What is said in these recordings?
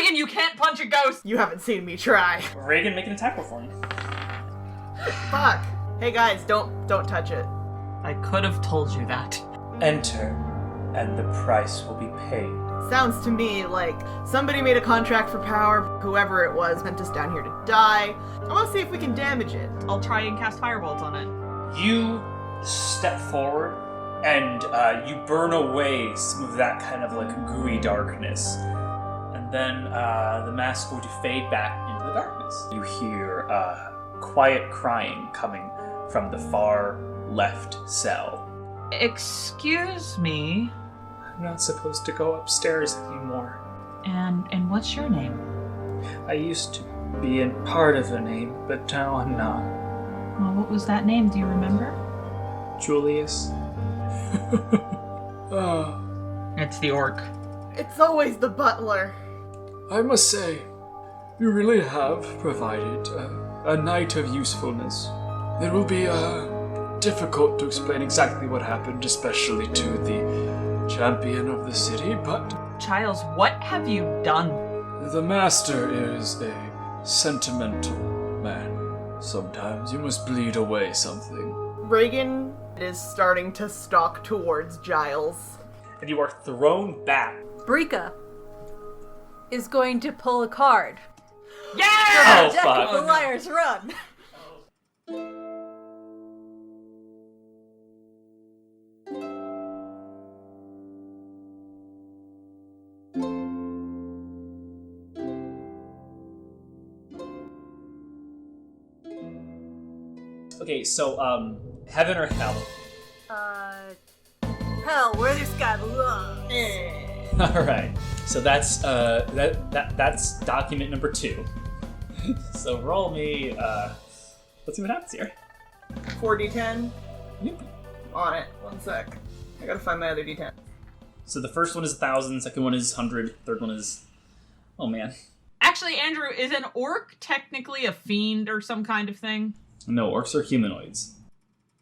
Reagan, you can't punch a ghost! You haven't seen me try. Reagan, make an attack roll for me. Fuck. Hey guys, don't touch it. I could have told you that. Enter, and the price will be paid. Sounds to me like somebody made a contract for power, whoever it was, sent us down here to die. I want to see if we can damage it. I'll try and cast firebolt on it. You step forward, and you burn away some of that kind of like gooey darkness. And then the mask is going to fade back into the darkness. You hear quiet crying coming from the far left cell. Excuse me, I'm not supposed to go upstairs anymore. and what's your name? I used to be in part of a name, but now I'm not. Well, what was that name? Do you remember? Julius. It's the orc. It's always the butler. I must say, you really have provided a night of usefulness. It will be difficult to explain exactly what happened, especially to the champion of the city, but Giles, what have you done? the master is a sentimental man. Sometimes you must bleed away something. Reagan is starting to stalk towards Giles. And you are thrown back. Brika is going to pull a card. Yeah! Oh, Deck fuck. of the Liar's Run. Oh. Okay, so, heaven or hell? Hell, where this guy belongs. Alright, so that's, that's document number 2. So roll me, let's see what happens here. 4d10 Yep. on it. One sec. I gotta find my other d10. So the first one is 1,000, second one is 100, third one is... Oh, man. Actually, Andrew, is an orc technically a fiend or some kind of thing? No, orcs are humanoids.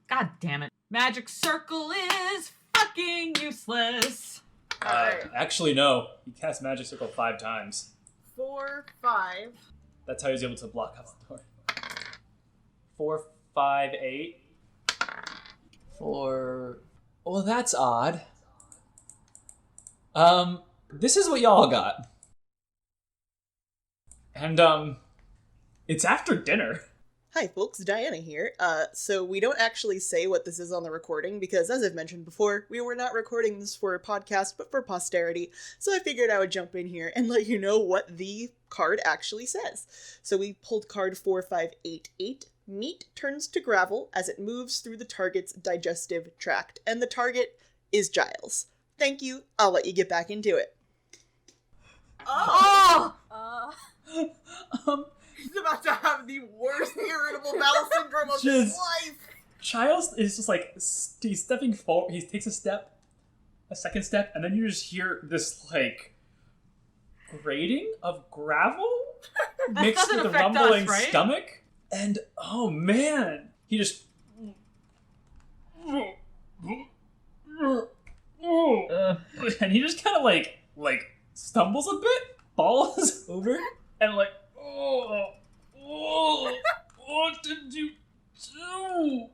God damn it. Magic circle is fucking useless. Alright. Actually, no. He cast Magic Circle 5 times. 4, 5. That's how he was able to block up the door. 4, 5, 8. 4... Well, that's odd. This is what y'all got. And, it's after dinner. Hi folks, Diana here. So we don't actually say what this is on the recording because, as I've mentioned before, we were not recording this for a podcast but for posterity, so I figured I would jump in here and let you know what the card actually says. So we pulled card 4588. Meat turns to gravel as it moves through the target's digestive tract, and the target is Giles. Thank you, I'll let you get back into it. Oh! He's about to have the worst irritable bowel syndrome of his life! Giles is just like, he's stepping forward, he takes a step, a second step, and then you just hear this, like, grating of gravel mixed with a affect rumbling us, right? stomach. And, oh man, he just... And he just kind of like stumbles a bit, falls over, and like, what did you do?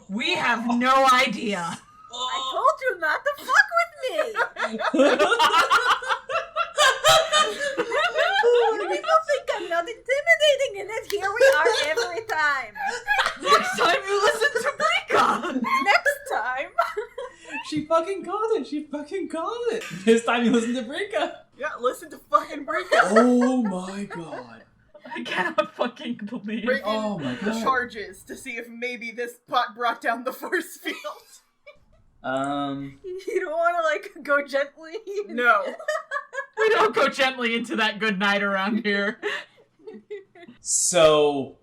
We have no idea. I told you not to fuck with me. You people think I'm not intimidating, and then here we are every time. Next time you listen to Brika. Next time. She fucking got it. She fucking got it. This time you listen to Brika. Yeah, listen to fucking Brika. Oh my god. I cannot fucking believe. Reagan Oh my god. charges to see if maybe this pot brought down the force field. You don't want to, like, go gently? No. We don't go gently into that good night around here. So,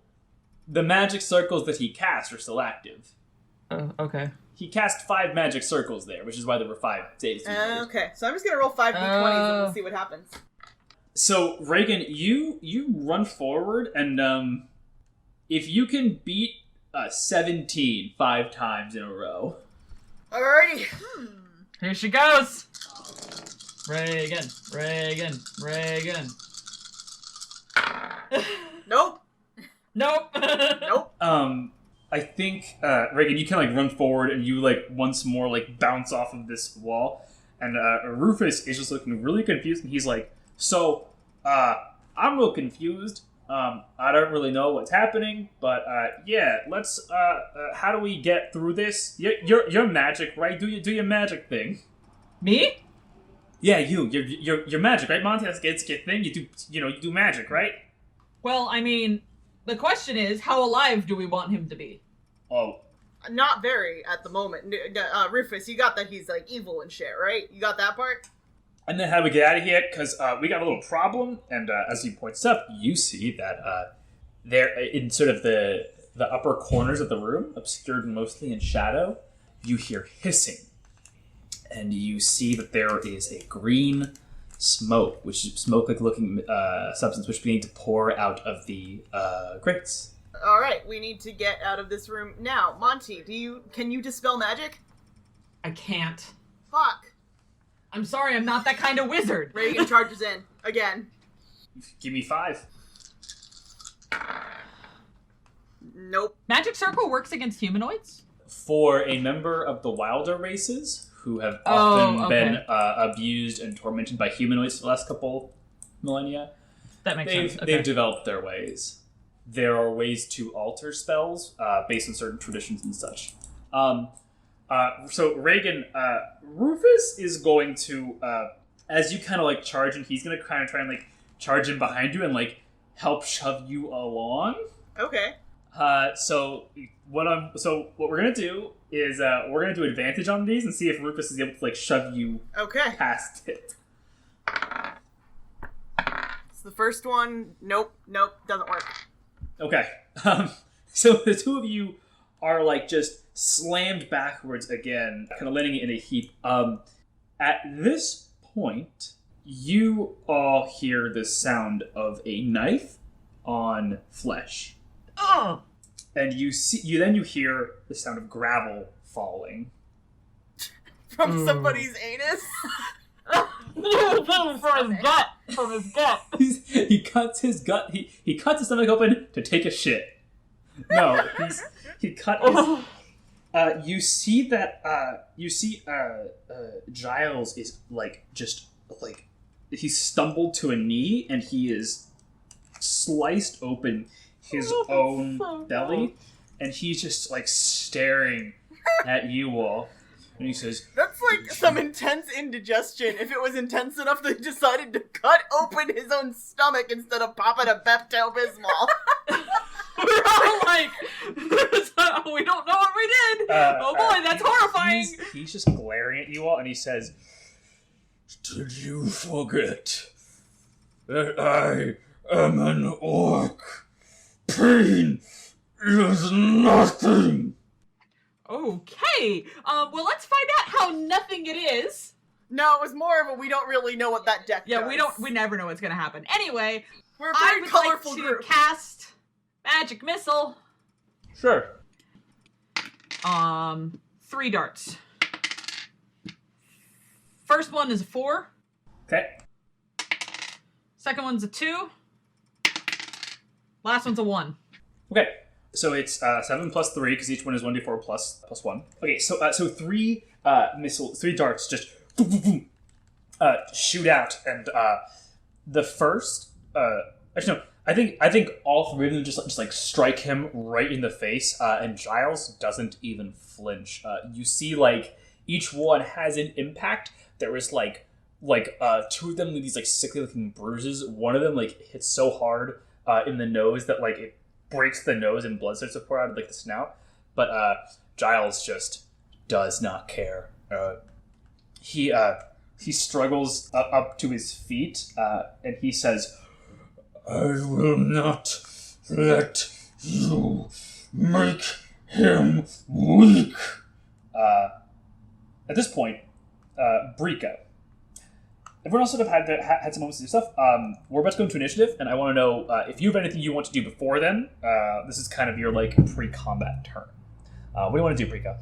the magic circles that he cast are still active. Okay. He cast 5 magic circles there, which is why there were 5 saves. Okay, so I'm just gonna roll 5 d20s and we'll see what happens. So, Reagan, you run forward, and if you can beat 17 5 times in a row. Alrighty. Here she goes. Reagan, Reagan, Reagan. Nope. Nope. Nope. I think, Reagan, you kind of, run forward and you, once more, bounce off of this wall. And, Rufus is just looking really confused, and he's like, so, I'm real confused. I don't really know what's happening, but, yeah, let's, how do we get through this? You're magic, right? Do your magic thing. Me? Yeah, you're magic, right, Monty? That's your thing. You do magic, right? Well, I mean, the question is, how alive do we want him to be? Oh, Not very at the moment. Rufus, you got that he's, evil and shit, right? You got that part? and then how do we get out of here? Because we got a little problem, and as he points up, you see that there, in sort of the upper corners of the room, obscured mostly in shadow, you hear hissing. And you see that there is a green smoke, which is smoke-like looking substance, which is beginning to pour out of the grates. All right, we need to get out of this room now. Monty, can you dispel magic? I can't. Fuck. I'm sorry, I'm not that kind of wizard. Reagan charges in again. Give me 5. Nope. Magic Circle works against humanoids? For a member of the wilder races who have often been abused and tormented by humanoids for the last couple millennia, That makes sense. Okay. they've developed their ways. There are ways to alter spells based on certain traditions and such. So Reagan, Rufus is going to, as you kind of charge, and he's going to kind of try and charge in behind you and help shove you along. Okay. So what we're gonna do is we're gonna do advantage on these and see if Rufus is able to shove you past it. It's the first one. Nope, doesn't work. Okay. So the two of you are just slammed backwards again, kind of landing in a heap. At this point, you all hear the sound of a knife on flesh. Oh! And you hear the sound of gravel falling. From somebody's anus? From his gut. He cuts his gut. He cuts his stomach open to take a shit. No, he cut his. You see that. Giles is he stumbled to a knee and he is sliced open his own belly, and he's just staring at you all, and he says, That's some intense indigestion. If it was intense enough, they decided to cut open his own stomach instead of popping a Pepto-Bismol. We're all we don't know what we did. Oh boy, that's horrifying. He's just glaring at you all, and he says, "Did you forget that I am an orc? Pain is nothing." Okay. Well, let's find out how nothing it is. No, it was more of a we don't really know what that deck does. Yeah, we never know what's gonna happen. Anyway, we're a very colorful like to group. cast Magic Missile. Sure. 3 darts. First one is a 4. Okay. Second one's a 2. Last one's a 1. Okay. So it's 7 plus 3 because each one is 1d4 plus 1. Okay. So 3 darts just shoot out, and the first. Actually, no. I think all 3 of them just strike him right in the face, and Giles doesn't even flinch. You see, each one has an impact. There is 2 of them with these sickly looking bruises. One of them hits so hard in the nose that it breaks the nose and blood starts to pour out of the snout. But Giles just does not care. He struggles up to his feet, and he says, "I will not let you make him weak." At this point, Brika. Everyone else sort of had some moments to do stuff. We're about to go into initiative, and I want to know if you have anything you want to do before then. This is kind of your pre-combat turn. What do you want to do, Brika?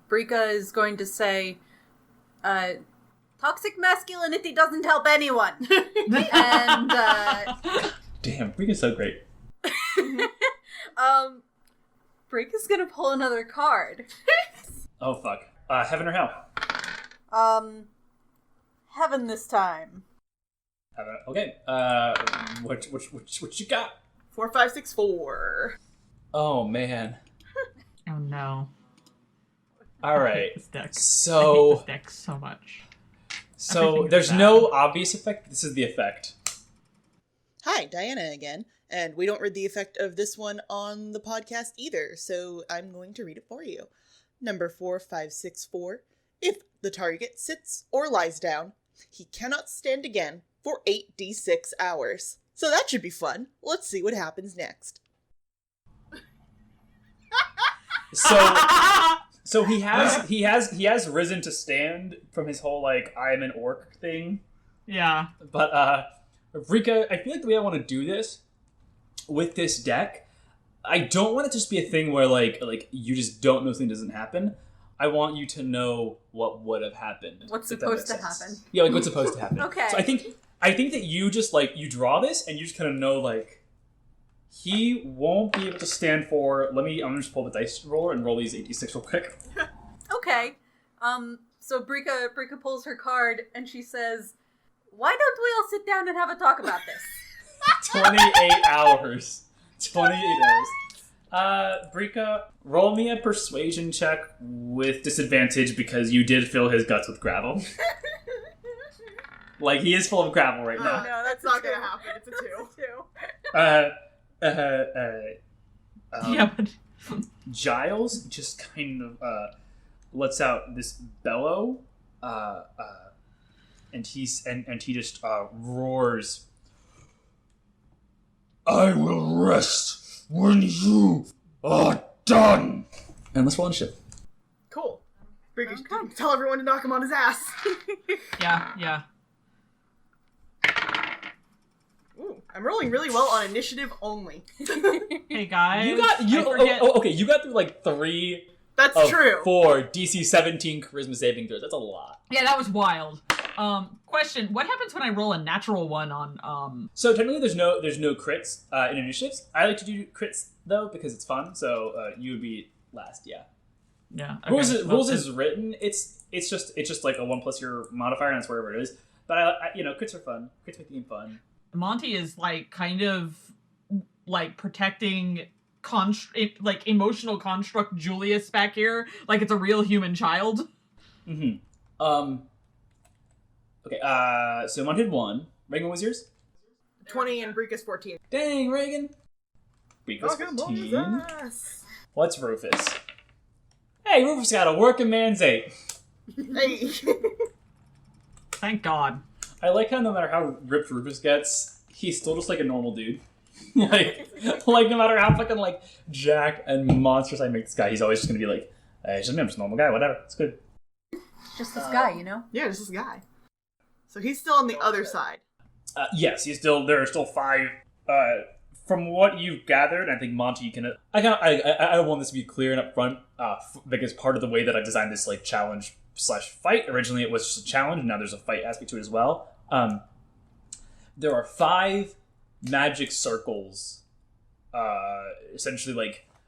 Brika is going to say, toxic masculinity doesn't help anyone. And Damn, Brika's so great. Brika's gonna pull another card. Oh, fuck. Heaven or hell? Heaven this time. Heaven. Okay. What you got? 4, 5, 6, 4. Oh, man. Oh no. All right. This deck. I hate So, this deck so much. so Everything is there's bad. no obvious effect. This is the effect. Hi, Diana again. And we don't read the effect of this one on the podcast either, so I'm going to read it for you. Number 4564. If the target sits or lies down, he cannot stand again for 8d6 hours. So that should be fun. Let's see what happens next. So he has risen to stand from his whole like I am an orc thing. Yeah. But Rika, I feel like the way I want to do this with this deck, I don't want it to just be a thing where like you just don't know something doesn't happen. I want you to know what would have happened. What's if that supposed to makes sense. happen? Yeah, like what's supposed to happen. Okay. So I think that you just like you draw this and you just kind of know like he won't be able to stand for. I'm gonna just pull the dice roller and roll these 86 real quick. Okay. So Brika pulls her card and she says, "Why don't we all sit down and have a talk about this?" 28 hours. 28 hours. Brika, roll me a persuasion check with disadvantage because you did fill his guts with gravel. Like, he is full of gravel right now. No, that's not gonna happen. It's a 2. Yeah, but Giles just kind of lets out this bellow, and he just roars. I will rest when you are done. And let's roll initiative. Cool. Tell everyone to knock him on his ass. yeah. Ooh, I'm rolling really well on initiative only. Hey guys. You got okay. You got through like 3 That's of true. 4 DC 17 charisma saving throws. That's a lot. Yeah, that was wild. Question: what happens when I roll a natural one on So technically, there's no crits in initiatives. I like to do crits though because it's fun. So you would be last. Yeah. Yeah. Okay. Rules is written. It's just like a 1+ your modifier, and that's wherever it is. But I crits are fun. Crits make the game fun. Monty is like kind of like protecting emotional construct Julius back here, like it's a real human child. Mm-hmm. Okay. So Monty had 1. Reagan, what was yours? 20 and Brika's 14. Dang, Reagan. Brika's Knock him on his 15. ass. What's Rufus? Hey, Rufus got a working man's 8. Hey. Thank God. I like how no matter how ripped Rufus gets, he's still just like a normal dude. like no matter how fucking like jacked and monstrous I make this guy, he's always just gonna be like, hey, I'm just a normal guy, whatever, it's good. Just this guy, you know? Yeah, just this guy. So he's still on the other side. Yes, there are still 5. From what you've gathered, I think Monty, you can. I want this to be clear and up front, because part of the way that I designed this like challenge/fight. Originally, it was just a challenge, and now there's a fight aspect to it as well. There are 5 magic circles, essentially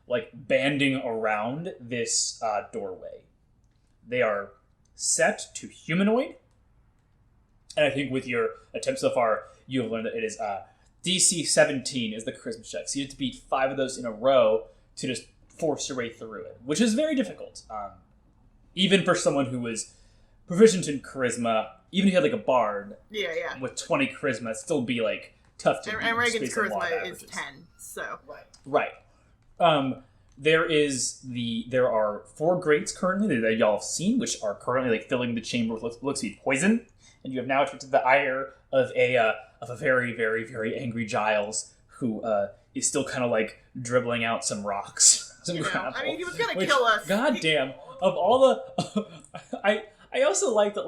like banding around this doorway. They are set to humanoid, and I think with your attempt so far, you have learned that it is DC 17 is the charisma check. So you have to beat 5 of those in a row to just force your way through it, which is very difficult. Even for someone who was proficient in charisma, even if you had like a bard with 20 charisma, it'd still be like tough to beat. And Reagan's based on law charisma is averages. 10, so. Right. There are 4 grates currently that y'all have seen, which are currently like filling the chamber with looks to be poison, and you have now attracted the ire of a very, very, very angry Giles, who is still kind of like dribbling out some rocks. Some gravel, I mean, he was gonna kill us. God damn! Of all the, I also like that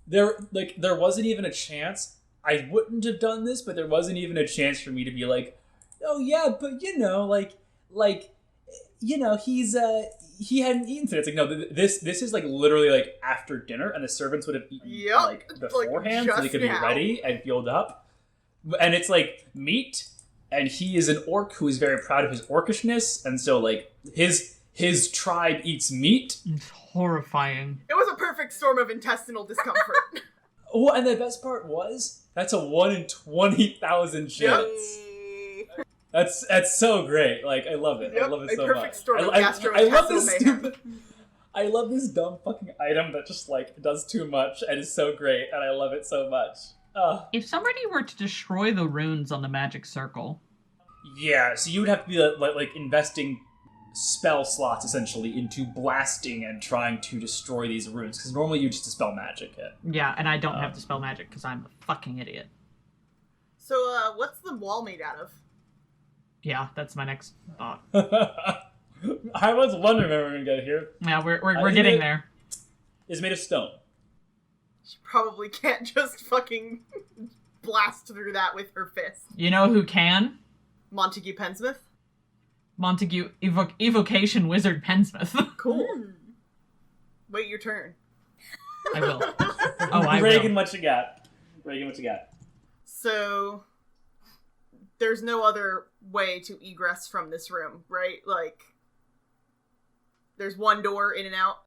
there wasn't even a chance. I wouldn't have done this, but there wasn't even a chance for me to be like, oh yeah, but he hadn't eaten today. It's like, no, this is like literally like after dinner, and the servants would have eaten like beforehand, so they could be ready and fueled up. And it's like meat and he is an orc who is very proud of his orcishness, and so like his tribe eats meat. It's horrifying. It was a perfect storm of intestinal discomfort. Oh, and the best part was that's a 1 in 20,000 chance. Yay. That's so great. Like I love it. I Yep, love it a so perfect much. storm of I love gastrointestinal this mayhem. stupid. I love this dumb fucking item that just like does too much and is so great, and I love it so much. If somebody were to destroy the runes on the magic circle, Yeah, so you would have to be like investing spell slots essentially into blasting and trying to destroy these runes, because normally you just dispel magic it. yeah, and I don't have to spell magic because I'm a fucking idiot. So, what's the wall made out of? Yeah, that's my next thought. I was wondering when we were gonna get here. Yeah, we're think getting it- there. It's made of stone. She probably can't just fucking blast through that with her fist. You know who can? Montague Pensmith? Montague Evocation Wizard Pensmith. Cool. Wait your turn. I will. Oh, I Reagan, will. what you got? Reagan, what you got? So, there's no other way to egress from this room, right? Like, there's one door in and out.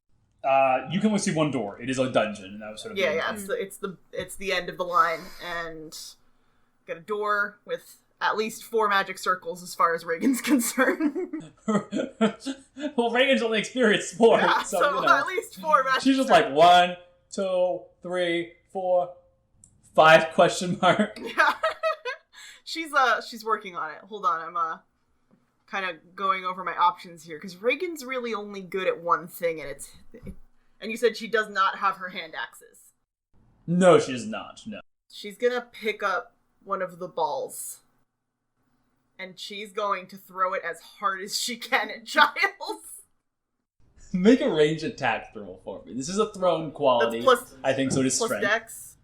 You can only see one door. It is a dungeon, and that was sort of Yeah, it's the end of the line, and got a door with at least 4 magic circles as far as Reagan's concerned. Well, Reagan's only experienced 4, Yeah, so, so you know. at least 4 magic She's just circles. like 1, 2, 3, 4, 5 question mark. Yeah. She's working on it. Hold on, I'm kind of going over my options here, because Reagan's really only good at one thing, and and you said she does not have her hand axes. No, she is not. No. She's gonna pick up one of the balls, and she's going to throw it as hard as she can at Giles. Make a ranged attack throw for me. This is a thrown quality. That's plus- I think so. It is Plus strength. dex.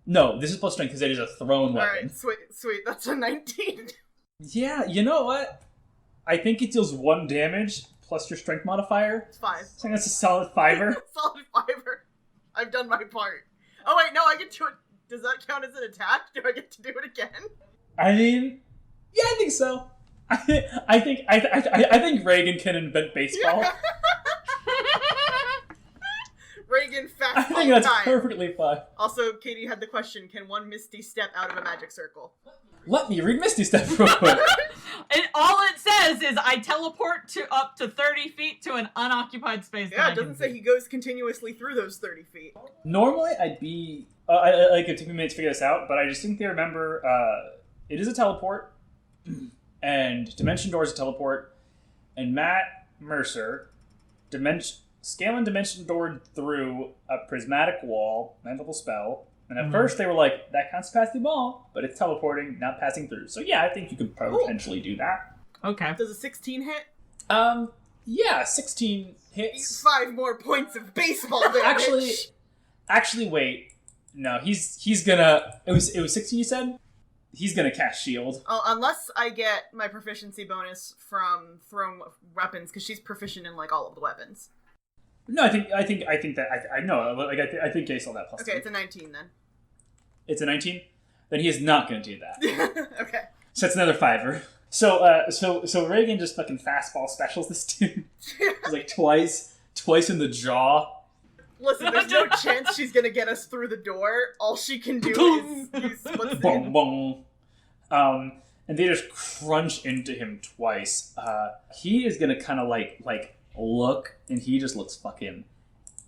No, this is plus strength because it is a thrown weapon. Alright, sweet. That's a 19. Yeah, you know what? I think it deals 1 damage plus your strength modifier. It's 5. I think that's a solid 5. Solid 5. I've done my part. Oh wait, no, I get to it. Does that count as an attack? Do I get to do it again? I mean, yeah, I think so. I think Reagan can invent baseball. Yeah. Reagan I fastball think that's time. perfectly fine. Also, Katie had the question, can one Misty step out of a magic circle? Let me read Misty Step real quick. And all it says is I teleport to up to 30 feet to an unoccupied space. Yeah, it doesn't say he goes continuously through those 30 feet. Normally, I'd be... I could take a minute to figure this out, but I distinctly remember it is a teleport, and Dimension Door is a teleport, and Matt Mercer Scale and Dimension Door through a prismatic wall, 9th-level spell, and at first they were like, that counts past the wall, but it's teleporting, not passing through. So yeah, I think you could potentially do that. Okay. Does a 16 hit? Yeah, 16 hits. Eat 5 more points of baseball damage. Actually, wait. No, he's gonna... It was 16 you said? He's gonna cast shield. Oh, unless I get my proficiency bonus from thrown weapons, because she's proficient in, like, all of the weapons. No, I think that... I know, like, I think I saw that plus Okay, 2. it's a 19 then. It's a 19? Then he is not gonna do that. Okay. So that's another 5-er. So Reagan just fucking fastball specials this dude. It's like twice in the jaw. Listen, there's no chance she's gonna get us through the door. All she can do is use what's Boom, in. boom. And they just crunch into him twice. He is gonna kind of like look, and he just looks fucking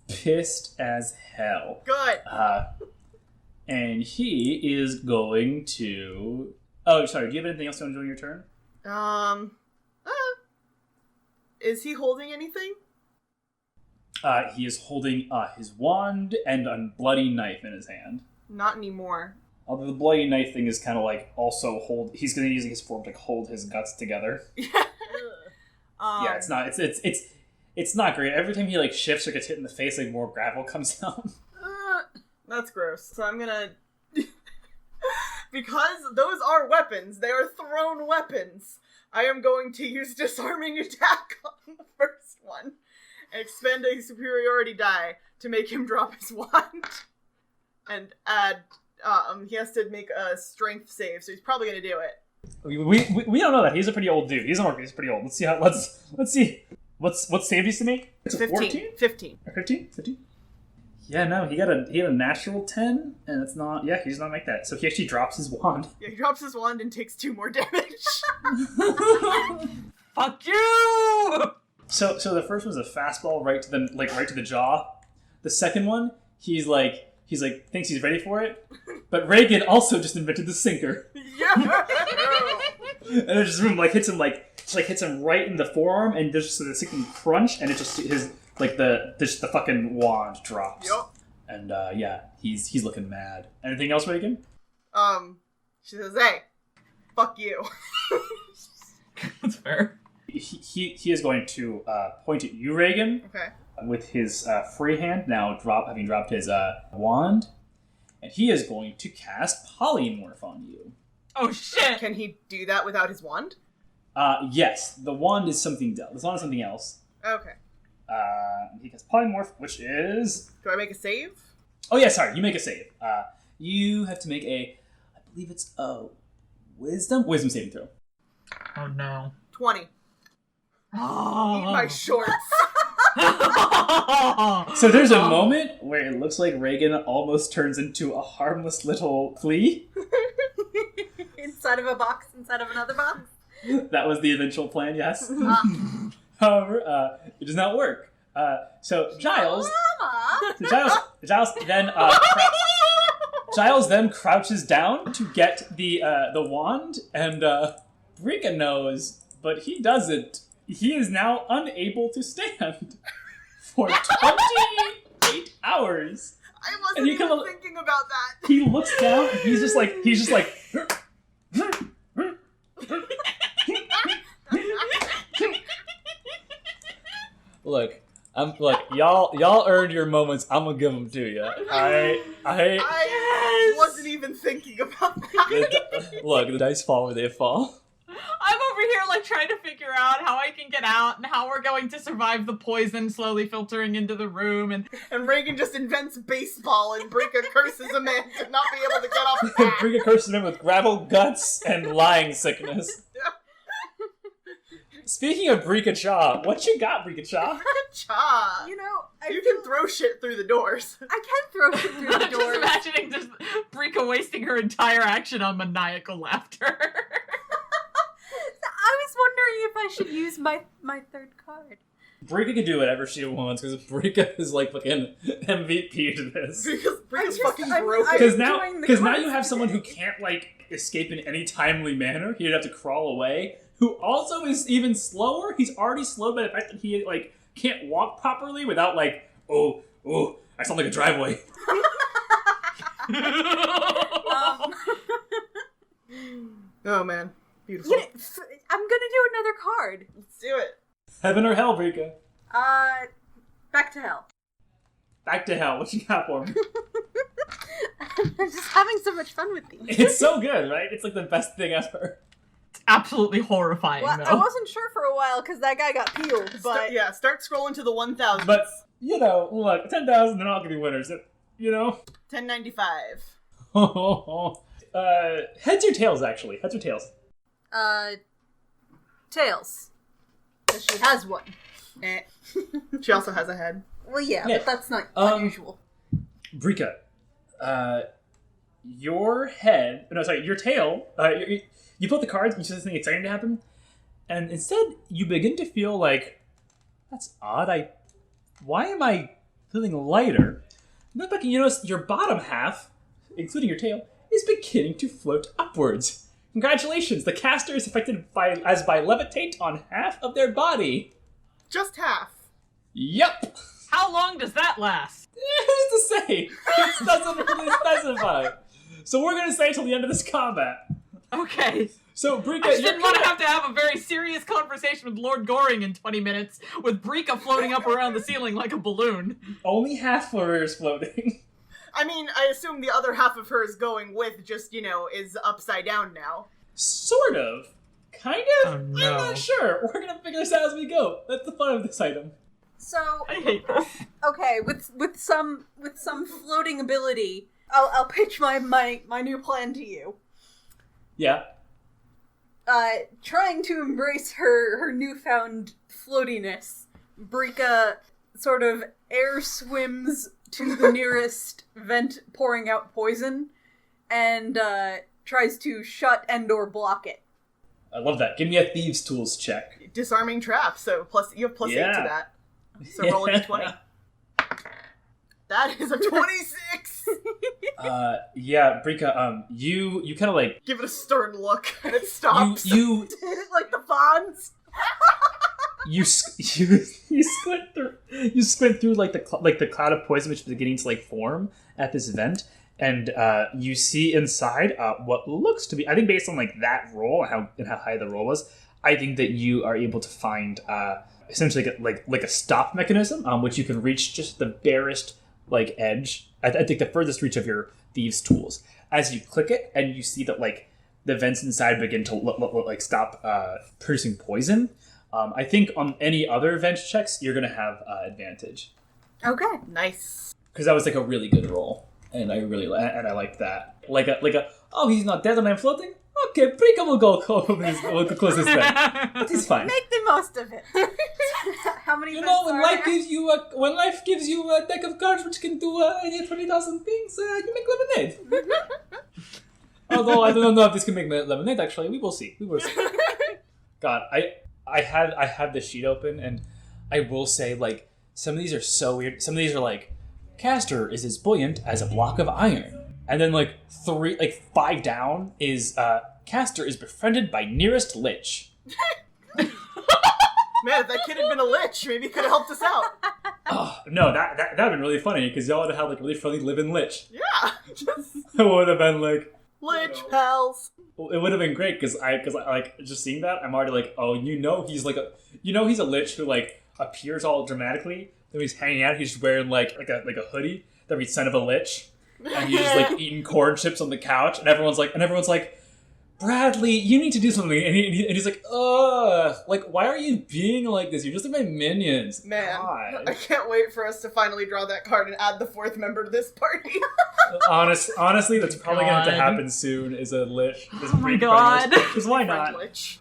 pissed as hell. Good. And he is going to... Oh, sorry, do you have anything else to do on your turn? Is he holding anything? He is holding his wand and a bloody knife in his hand. Not anymore. Although the bloody knife thing is kind of like also hold... He's going to be using his form to hold his guts together. Yeah, it's not... It's not great. Every time he like shifts or gets hit in the face, like more gravel comes down. That's gross. So I'm gonna... Because those are weapons. They are thrown weapons. I am going to use Disarming Attack on the first one. And expend a superiority die to make him drop his wand. And add... he has to make a strength save, so he's probably gonna do it. We don't know that. He's a pretty old dude. He's an orc. He's pretty old. Let's see. What's save used to make? It's 15. 15. Or 15? 15? Yeah, no, he had a natural 10, and it's not. Yeah, he does not make that. So he actually drops his wand. Yeah, he drops his wand and takes 2 more damage. Fuck you! So the first was a fastball right to the jaw. The second one, he's like thinks he's ready for it, but Reagan also just invented the sinker. Yeah. And it just hits him right in the forearm, and there's just a sinking crunch, and it just the fucking wand drops. Yep. And he's looking mad. Anything else, Reagan? She says, "Hey, fuck you." That's fair. He is going to point at you, Reagan. Okay. With his free hand now having dropped his wand, and he is going to cast polymorph on you. Oh shit! Can he do that without his wand? Yes, the wand is something else. The wand is something else. Okay. He casts polymorph, which is. Do I make a save? Oh yeah, sorry. You make a save. You have to make I believe it's a wisdom saving throw. Oh no. 20. Oh. Eat my shorts. So there's a moment where it looks like Reagan almost turns into a harmless little flea. Inside of a box, inside of another box. That was the eventual plan, yes. However, it does not work. So Giles then crouches down to get the wand, and Rika knows, but he doesn't. He is now unable to stand for 28 hours. I wasn't even thinking about that. He looks down, and he's just like. Look, y'all earned your moments. I'm gonna give them to you. I wasn't even thinking about that. Look, the dice fall where they fall. I'm over here trying to figure out how I can get out and how we're going to survive the poison slowly filtering into the room, and Reagan just invents baseball, and Brika curses a man to not be able to get off the back. Brika curses him with gravel guts and lying sickness. Speaking of Brika Cha, what you got, Brika Cha? Cha. You know, you can throw shit through the doors. I can throw shit through the I'm doors. just imagining just Brika wasting her entire action on maniacal laughter. I was wondering if I should use my third card. Brika can do whatever she wants, because Brika is fucking MVP to this. Brika's fucking broken. Because now you have someone who can't escape in any timely manner. He'd have to crawl away. Who also is even slower. He's already slowed by the fact that he can't walk properly without oh, I sound like a driveway. Oh man, beautiful. I'm gonna do another card. Let's do it. Heaven or hell, Brika? Back to hell. Back to hell. What you got for me? I'm just having so much fun with these. It's so good, right? It's the best thing ever. Absolutely horrifying, Well, though. I wasn't sure for a while because that guy got peeled, but... Start scrolling to the 1,000. But, look, 10,000, they're not going to be winners. 1095. Heads or tails, actually? Heads or tails? Tails. Because she has one. She also has a head. Well, yeah, Yeah. but that's not unusual. Brika, your tail, you put the cards, and you see something exciting to happen, and instead, you begin to feel that's odd, why am I feeling lighter? And look back and you notice your bottom half, including your tail, is beginning to float upwards. Congratulations, the caster is affected by levitate on half of their body. Just half. Yep. How long does that last? Who's to say? It doesn't really specify. So we're going to say till the end of this combat. Okay. So, Brika, I didn't want to have a very serious conversation with Lord Goring in 20 minutes, with Brika floating up around the ceiling like a balloon. Only half of her is floating. I mean, I assume the other half of her is going with, just, is upside down now. Sort of. Kind of? Oh, no. I'm not sure. We're going to figure this out as we go. That's the fun of this item. So, I hate this. okay, with some floating ability, I'll pitch my new plan to you. Yeah. Trying to embrace her newfound floatiness, Brika sort of air swims to the nearest vent pouring out poison and tries to shut and or block it. I love that. Give me a thieves' tools check. Disarming trap, so you have +8 to that. So roll a d20. That is a 26! Yeah, Brika, you kind of like... Give it a stern look, and it stops. You Did it like the Fonz? you squint through like the cloud of poison which is beginning to like form at this vent, and you see inside what looks to be, I think based on like that roll and how high the roll was, I think that you are able to find essentially like a stop mechanism which you can reach just the barest like edge. I think the furthest reach of your thieves' tools. As you click it, and you see that like the vents inside begin to like stop producing poison. I think on any other vent checks, you're gonna have advantage. Okay. Nice. Because that was like a really good roll, and I liked that. Like a oh, he's not dead and I'm floating. Okay, Brika will go close this vent, but he's fine. Make the most of it. How many? You know, when life there? gives you a deck of cards which can do 20,000 things, you make lemonade. Although I don't know if this can make lemonade. Actually, we will see. God, I had the sheet open, and I will say, like, some of these are so weird. Some of these are like, Castor is as buoyant as a block of iron. And then, like, 5 down is, Castor is befriended by nearest lich. Man, if that kid had been a lich, maybe he could have helped us out. Oh, no, that would have been really funny, because y'all would have had, like, really friendly live-in lich. Yeah, just It would have been, like... lich pals. It would have been great, because I like, just seeing that, I'm already like, oh, he's a lich who, like, appears all dramatically, then he's hanging out, he's wearing, like a hoodie, that he's son of a lich. And he's just like eating corn chips on the couch, and everyone's like, Bradley, you need to do something. And he's like, ugh, like, why are you being like this? You're just like my minions. Man, God. I can't wait for us to finally draw that card and add the 4th member to this party. Honestly, that's probably gonna have to happen soon. Is a lich? Oh my god! Because why Friend not? lich.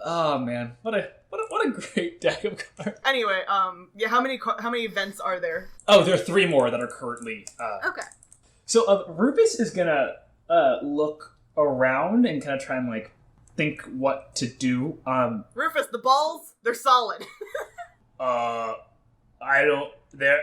Oh man, what a great deck of cards. Anyway, yeah, how many events are there? Oh, there are 3 more that are currently. Okay. So Rufus is gonna look around and kind of try and like think what to do. Rufus, the balls, they're solid. I don't. There.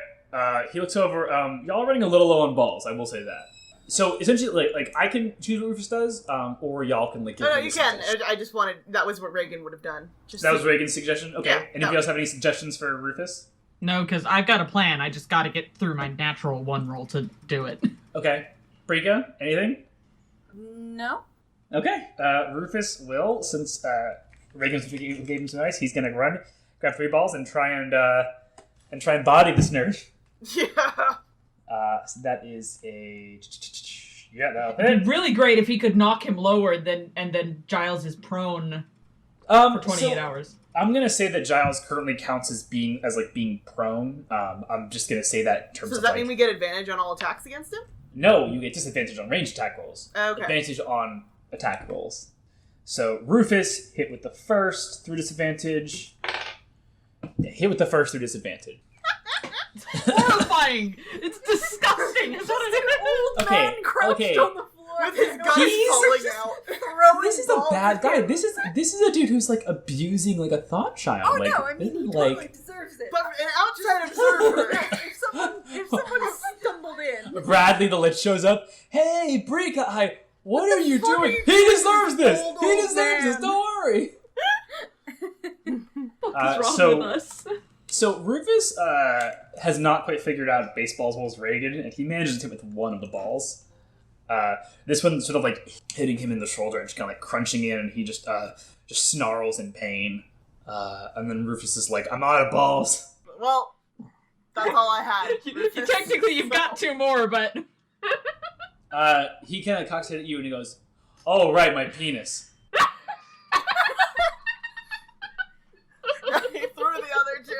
He looks over. Y'all are running a little low on balls. I will say that. So essentially, like I can choose what Rufus does, or y'all can like. Give No, me you a can. suggestion. I just wanted. That was what Reagan would have done. That was Reagan's suggestion. Okay. Yeah, Any of you else have any suggestions for Rufus? No, because I've got a plan. I just got to get through my natural 1 roll to do it. Okay. Brika, anything? No. Okay. Rufus will, since Reagan gave him some advice, he's gonna run, grab 3 balls, and try and body this nerd. Yeah. So that is a that'll It'd hit. be really great if he could knock him lower, and then Giles is prone for 28 hours. I'm gonna say that Giles currently counts as being prone. I'm just gonna say that in terms So does of that mean we get advantage on all attacks against him? No, you get disadvantage on ranged attack rolls. Okay. Advantage on attack rolls. So Rufus hit with the first through disadvantage. Yeah, hit with the first through disadvantage. Horrifying! It's disgusting! It's what it is. Man crouched on the floor With his guns He's falling just out. throwing This is a balls bad at guy. him. This is a dude who's like abusing like a thought child. Oh like, no! I mean, he totally deserves it. But an outside observer. if someone stumbled in, Bradley the Lich shows up. Hey, Brika, what are you fuck are doing? you He doing, deserves this. old He deserves this. man? Don't worry. What is wrong so- with us? So Rufus has not quite figured out baseball's rules Reagan, and he manages to hit with 1 of the balls. This one sort of like hitting him in the shoulder and just kind of like crunching in, and he just snarls in pain. And then Rufus is like, "I'm out of balls." Well, that's all I had. Technically, you've got 2 more, but... He kind of cocks it at you, and he goes, "Oh right, my penis." He threw the other 2.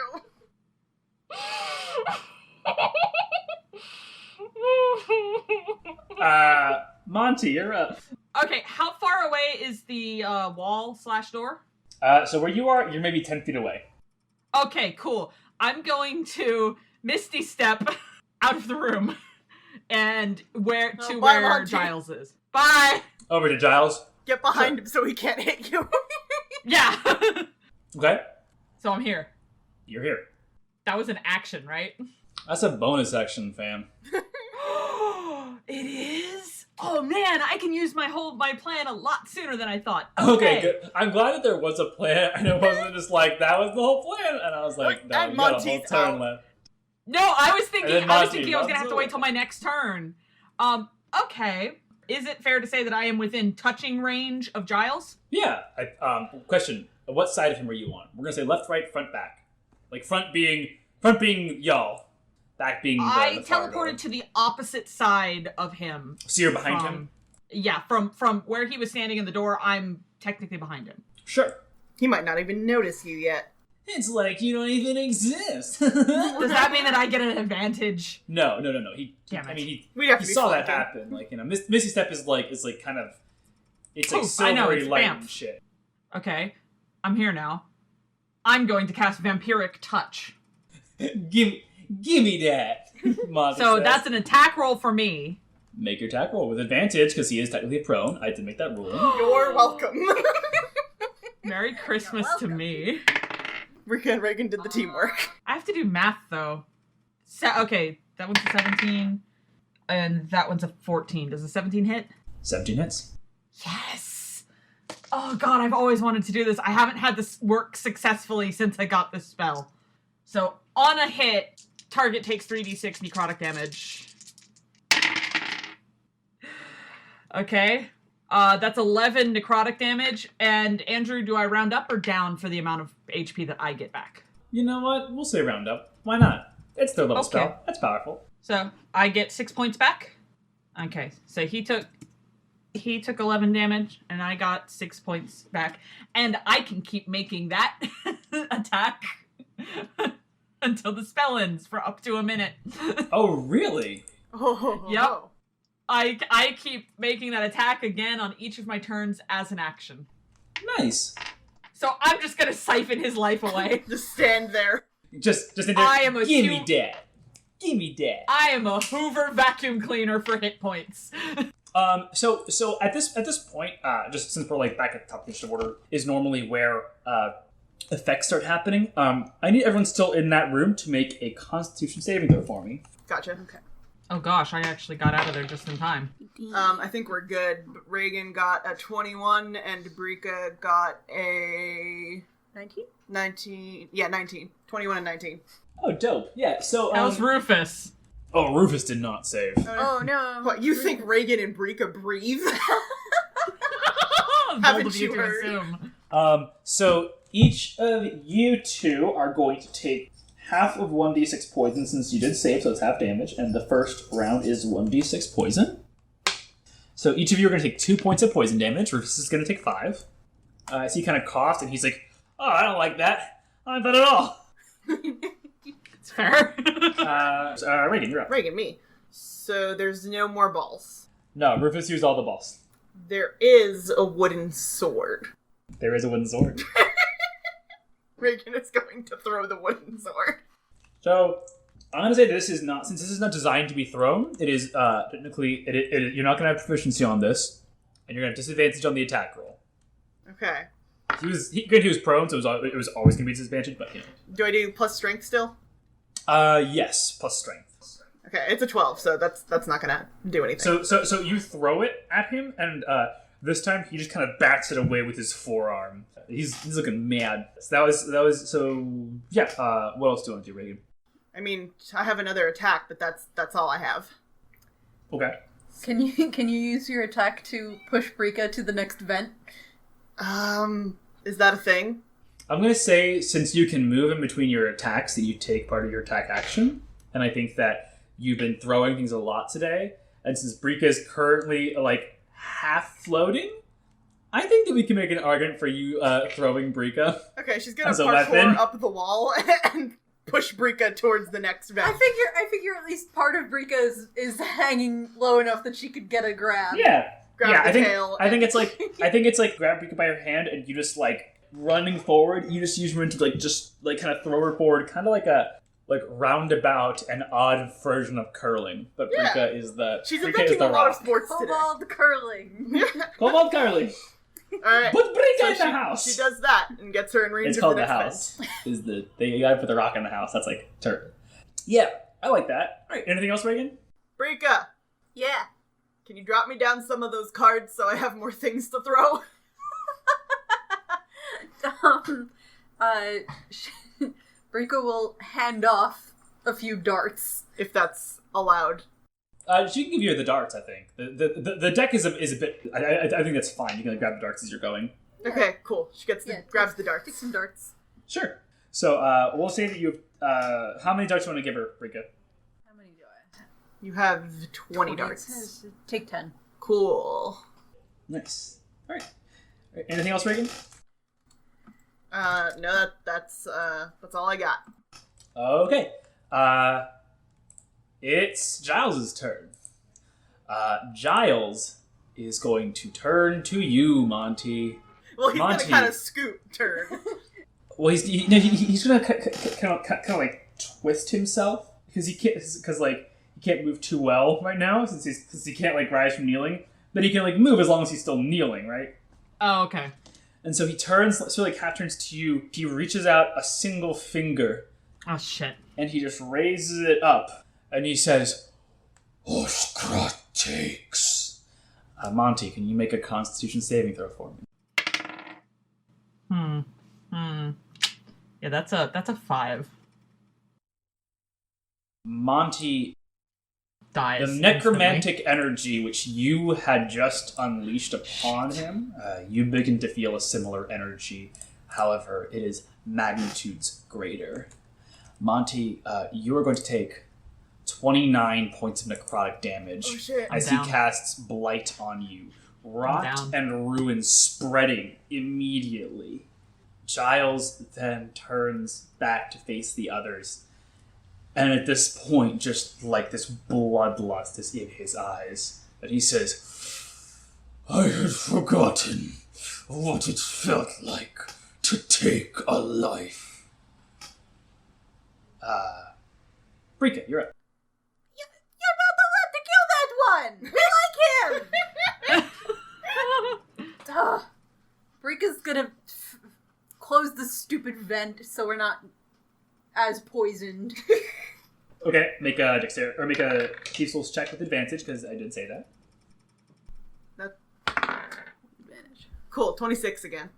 Monty, you're up. Okay, how far away away is the wall/door? So where you are, you're maybe 10 feet away. Okay, cool. I'm going to Misty Step out of the room and where bye, Monty. Giles is. Bye! Over to Giles. Get behind him so he can't hit you. Yeah! Okay. So I'm here. You're here. That was an action, right? That's a bonus action, fam. It is? Oh man, I can use my plan a lot sooner than I thought. Okay, good. I'm glad that there was a plan, and it wasn't just like, that was the whole plan, and I was like, no, And you got a whole Monty's turn out. left. No, I was thinking And then I was Monty gonna have runs to wait till my next turn. Okay. Is it fair to say that I am within touching range of Giles? Yeah. Question. What side of him are you on? We're gonna say left, right, front, back. Like front being y'all, back being the I far door. teleported to the opposite side of him. So you're behind him? Yeah, from where he was standing in the door, I'm technically behind him. Sure. He might not even notice you yet. It's like you don't even exist. Does that mean that I get an advantage? No. Damn it. I mean, We'd have he to be saw that flanking. happen. Like, Misty Step is like kind of, it's like Poof, I know, silvery it's light vamp. and shit. Okay, I'm here now. I'm going to cast Vampiric Touch. Give me that. Monty So says. that's an attack roll for me. Make your attack roll with advantage because he is technically prone. I did make that rule. You're welcome. Merry Christmas to me. Rika and Reagan did the teamwork. I have to do math though. Okay, that one's a 17, and that one's a 14. Does a 17 hit? 17 hits. Yes! Oh god, I've always wanted to do this. I haven't had this work successfully since I got this spell. So, on a hit, target takes 3d6 necrotic damage. Okay. That's 11 necrotic damage. And Andrew, do I round up or down for the amount of HP that I get back? You know what? We'll say round up. Why not? It's their level Okay. spell. That's powerful. So, I get 6 points back. Okay, so he took 11 damage, and I got 6 points back. And I can keep making that attack until the spell ends for up to a minute. Oh, really? Oh. Yep. I keep making that attack again on each of my turns as an action. Nice. So I'm just gonna siphon his life away. Just stand there. Just in there. I am a Give me that. Give me that. I am a Hoover vacuum cleaner for hit points. So at this point, just since we're like back at the top of the order, is normally where effects start happening. I need everyone still in that room to make a Constitution saving throw for me. Gotcha. Okay. Oh gosh, I actually got out of there just in time. I think we're good. Reagan got a 21 and Brika got a 19? 19. Yeah, 19. 21 and 19. Oh, dope. Yeah. So How's Rufus? oh, Rufus did not save. Oh no. What, you think Reagan and Brika breathe? Bold Haven't of you you to heard? assume. So each of you two are going to take half of 1d6 poison since you did save, so it's half damage, and the first round is 1d6 poison. So each of you are going to take 2 points of poison damage. Rufus is going to take 5. I see he kind of coughed, and he's like, oh, I don't like that. I don't like that at all. It's fair. Reagan, you're up. Reagan, me. So there's no more balls. No, Rufus used all the balls. There is a wooden sword. There is a wooden sword. Reagan is going to throw the wooden sword. So, I'm going to say this is not, since this is not designed to be thrown, it is, technically, you're not going to have proficiency on this, and you're going to have disadvantage on the attack roll. Okay. He was prone, so it was always going to be a disadvantage, but, you know. Do I do plus strength still? Yes, plus strength. Okay, it's a 12, so that's not gonna do anything. So you throw it at him, and, this time he just kind of bats it away with his forearm. He's looking mad. So that was, so, yeah, what else do you want to do, Reagan? I mean, I have another attack, but that's all I have. Okay. Can you use your attack to push Brika to the next vent? Is that a thing? I'm going to say, since you can move in between your attacks, that you take part of your attack action. And I think that you've been throwing things a lot today. And since Brika is currently, like, half floating, I think that we can make an argument for you throwing Brika. Okay, she's gonna As a parkour weapon. up the wall and push Brika towards the next vent. I figure at least part of Brika is hanging low enough that she could get a grab. Yeah. grab the tail. I think it's like grab Rika by her hand and you just like running forward. You just use her to like kind of throw her forward, kind of like a roundabout and odd version of curling. But Rika is the she's Rika inventing is the a lot of rock. sports today. Cobalt curling. Cobalt curling. All right. Put Rika So in the house. She does that and gets her in range It's of called the the next house. You gotta put the rock in the house. That's like turn. Yeah, I like that. All right. Anything else, Reagan? Brika, Yeah. can you drop me down some of those cards so I have more things to throw? Brika will hand off a few darts. If that's allowed. She can give you the darts. I think the deck is a bit. I think that's fine. You can grab the darts as you're going. Okay, cool. She gets grabs the Take darts. some darts. Sure. So we'll say that you have. How many darts do you want to give her, Rika? How many do I have? You have 20 It darts. says take 10. Cool. Nice. All right. Anything else, Reagan? No, that's all I got. Okay. It's Giles's turn. Giles is going to turn to you, Monty. Well, he's Monty. gonna kind of scoot turn. Well, he's gonna kind of like twist himself because he can't move too well right now since he can't like rise from kneeling, but he can like move as long as he's still kneeling, right? Oh, okay. And so he turns, so like half turns to you. He reaches out a single finger Oh, shit. and he just raises it up and he says, "Oskra takes." Monty, can you make a Constitution saving throw for me? Yeah, that's a 5. Monty, Dies. the necromantic energy which you had just unleashed upon him, you begin to feel a similar energy. However, it is magnitudes greater. Monty, you are going to take 29 points of necrotic damage Oh, shit. as I'm he down. casts Blight on you. Rot down. and ruin spreading immediately. Giles then turns back to face the others. And at this point, just like this bloodlust is in his eyes. And he says, "I had forgotten what it felt like to take a life." Brika, you're up. You're not allowed to kill that one! We like him! Ugh. Brika's gonna close the stupid vent so we're not as poisoned. Okay, make a make a Thieves' check with advantage, because I did say that. Advantage. Cool, 26 again.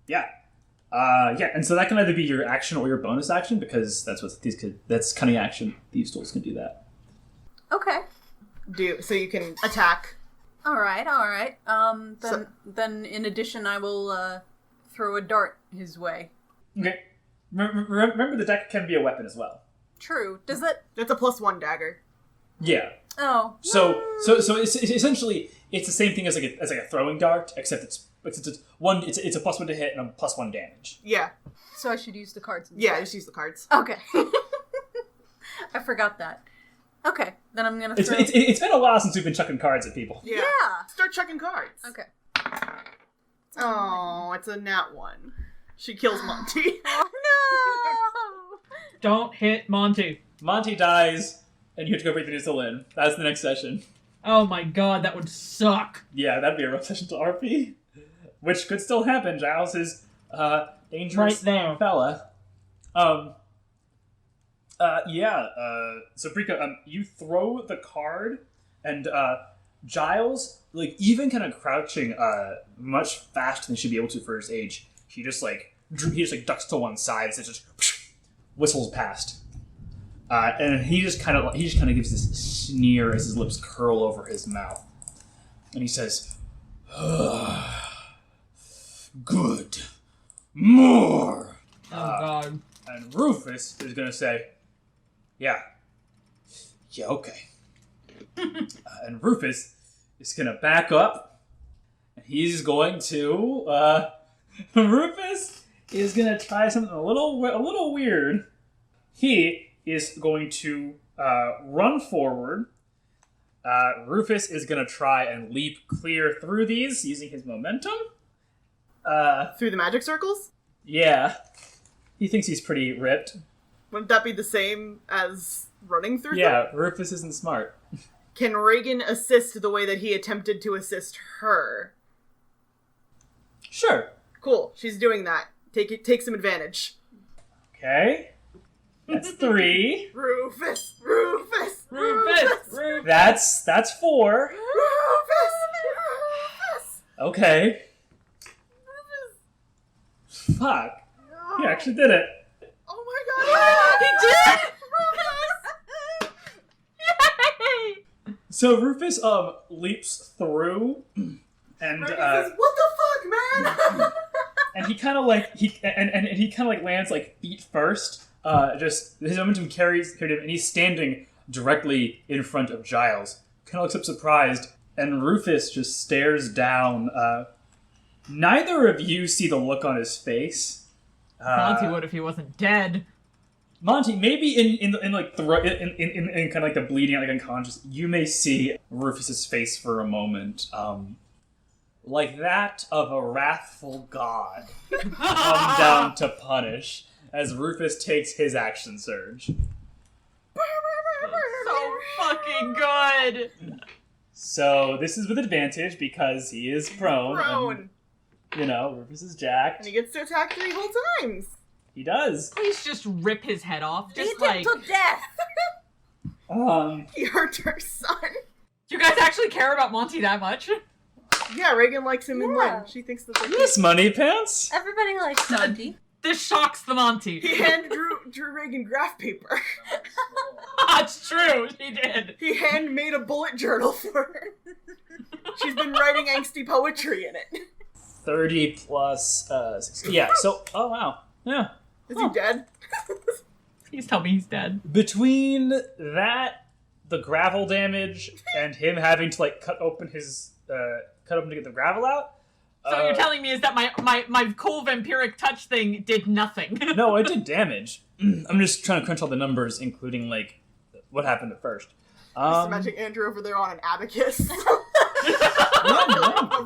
Yeah. Yeah, and so that can either be your action or your bonus action, because that's cunning action. Thieves' tools can do that. Okay. So you can attack. Alright. Then in addition I will throw a dart his way. Okay. Remember, the deck can be a weapon as well. True. Does that... That's a +1 dagger. Yeah. Oh. So it's essentially it's the same thing as like a throwing dart, except it's a +1 to hit and a +1 damage. Yeah. So I should use the cards instead. Yeah, just use the cards. Okay. I forgot that. Okay, then I'm gonna throw... It's been a while since we've been chucking cards at people. Yeah. Yeah. Start chucking cards. Okay. Oh, it's a nat 1. She kills Monty. Oh no! Don't hit Monty. Monty dies, and you have to go breathe the Newsel in. That's the next session. Oh my god, that would suck. Yeah, that'd be a rough session to RP. Which could still happen. Giles is dangerous Right there. fella. So Brika, you throw the card, and Giles, like, even kind of crouching much faster than he should be able to for his age, he just ducks to one side, and just whistles past. And he just kind of gives this sneer as his lips curl over his mouth. And he says, "Good. More." Oh god. And Rufus is going to say, Yeah, okay. And Rufus is going to back up, and he's going to, Rufus is going to try something a little weird. He is going to run forward Rufus is gonna try and leap clear through these using his momentum. Through the magic circles? Yeah. He thinks he's pretty ripped. Wouldn't that be the same as running through them? Yeah, Rufus isn't smart. Can Reagan assist the way that he attempted to assist her? Sure. Cool, she's doing that. Take some advantage. Okay. That's 3. Rufus! That's 4. Rufus! Okay. Fuck. He actually did it. Oh my god! He did! Yay! So Rufus leaps through and Reagan says, what the fuck, man? and he kind of like lands like feet first. Just his momentum carried him, and he's standing directly in front of Giles. Kind of looks up surprised, and Rufus just stares down. Neither of you see the look on his face. Monty would if he wasn't dead. Monty, maybe in kind of like the bleeding out, like unconscious, you may see Rufus's face for a moment, like that of a wrathful god come down to punish as Rufus takes his action surge. So fucking good! So this is with advantage because he is prone. And, Rufus is jacked. And he gets to attack 3 whole times. He does. Please just rip his head off. Just Beat him to death! He hurt her son. Do you guys actually care about Monty that much? Yeah, Reagan likes him in Yeah. Lynn. She thinks that they're Yes, Money Pants. Everybody likes Monty. This shocks the Monty. He handed Drew Reagan graph paper. That's true, he did. He handmade a bullet journal for her. She's been writing angsty poetry in it. 30 plus 60. Yeah, so, oh wow. Yeah. Is he dead? Please tell me he's dead. Between that, the gravel damage, and him having to like cut open to get the gravel out. So what you're telling me is that my cool vampiric touch thing did nothing. No, it did damage. I'm just trying to crunch all the numbers, including like what happened at first. Just imagine Andrew over there on an abacus.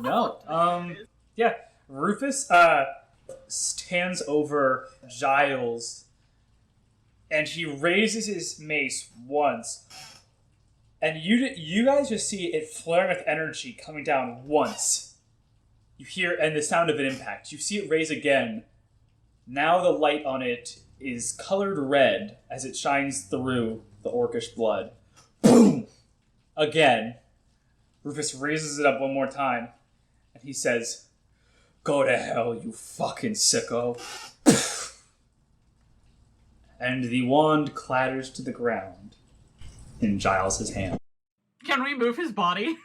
No. Yeah, Rufus stands over Giles, and he raises his mace once, and you guys just see it flaring with energy coming down once. You hear, and the sound of an impact. You see it raise again. Now the light on it is colored red as it shines through the orcish blood. Boom! Again. Rufus raises it up one more time, and he says, "Go to hell, you fucking sicko." And the wand clatters to the ground in Giles' hand. Can we move his body?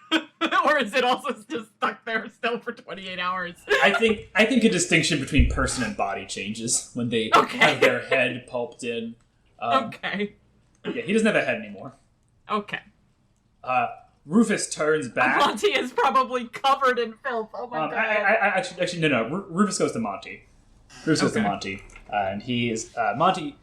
Or is it also just stuck there still for 28 hours? I think a distinction between person and body changes when they have their head pulped in. Okay. Yeah, he doesn't have a head anymore. Okay. Rufus turns back. Monty is probably covered in filth. Oh my god. Actually, no. Rufus goes to Monty. Rufus goes to Monty. And he is... Monty,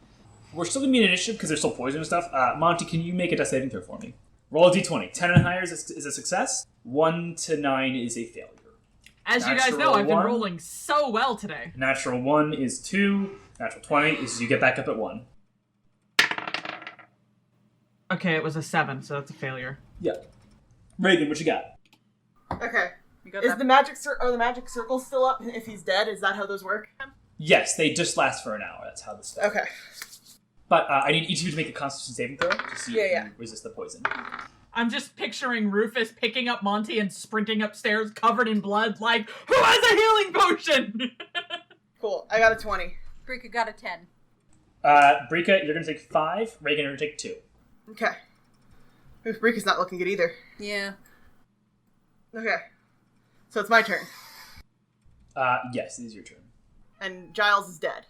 we're still going to be in initiative because there's still poison and stuff. Monty, can you make a death saving throw for me? Roll a d20. 10 and higher is a success. 1 to 9 is a failure. As you guys know, I've been rolling so well today. Natural 1 is 2. Natural 20 is you get back up at 1. Okay, it was a 7, so that's a failure. Yeah. Reagan, what you got? Okay. You got Is that? the magic circle still up if he's dead? Is that how those work? Yes, they just last for an hour. That's how this works. Okay. But I need each of you to make a Constitution saving throw to see if you resist the poison. I'm just picturing Rufus picking up Monty and sprinting upstairs covered in blood like, who has a healing potion? Cool. I got a 20. Brika got a 10. Brika, you're going to take 5. Reagan, you're going to take 2. Okay. Oof, Brika's not looking good either. Yeah. Okay. So it's my turn. Yes, it is your turn. And Giles is dead.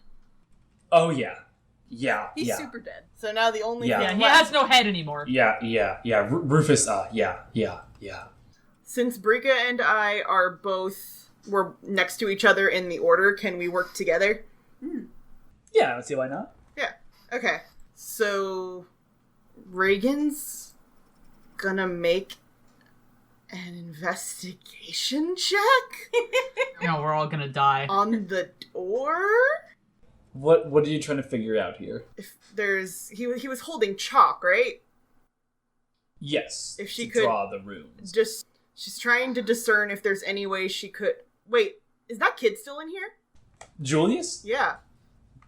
Oh, yeah. Yeah, He's yeah. super dead. So now the only Yeah. Yeah, thing he left, has no head anymore. Yeah. Rufus, yeah. since Brika and I we're next to each other in the order, can we work together? Yeah, let's see why not. Yeah. Okay. So Reagan's gonna make an investigation check No, we're all gonna die. on the door? What are you trying to figure out here? If there's... He was holding chalk, right? Yes. If she to could draw the runes. Just... She's trying to discern if there's any way she could... Wait, is that kid still in here? Julius? Yeah.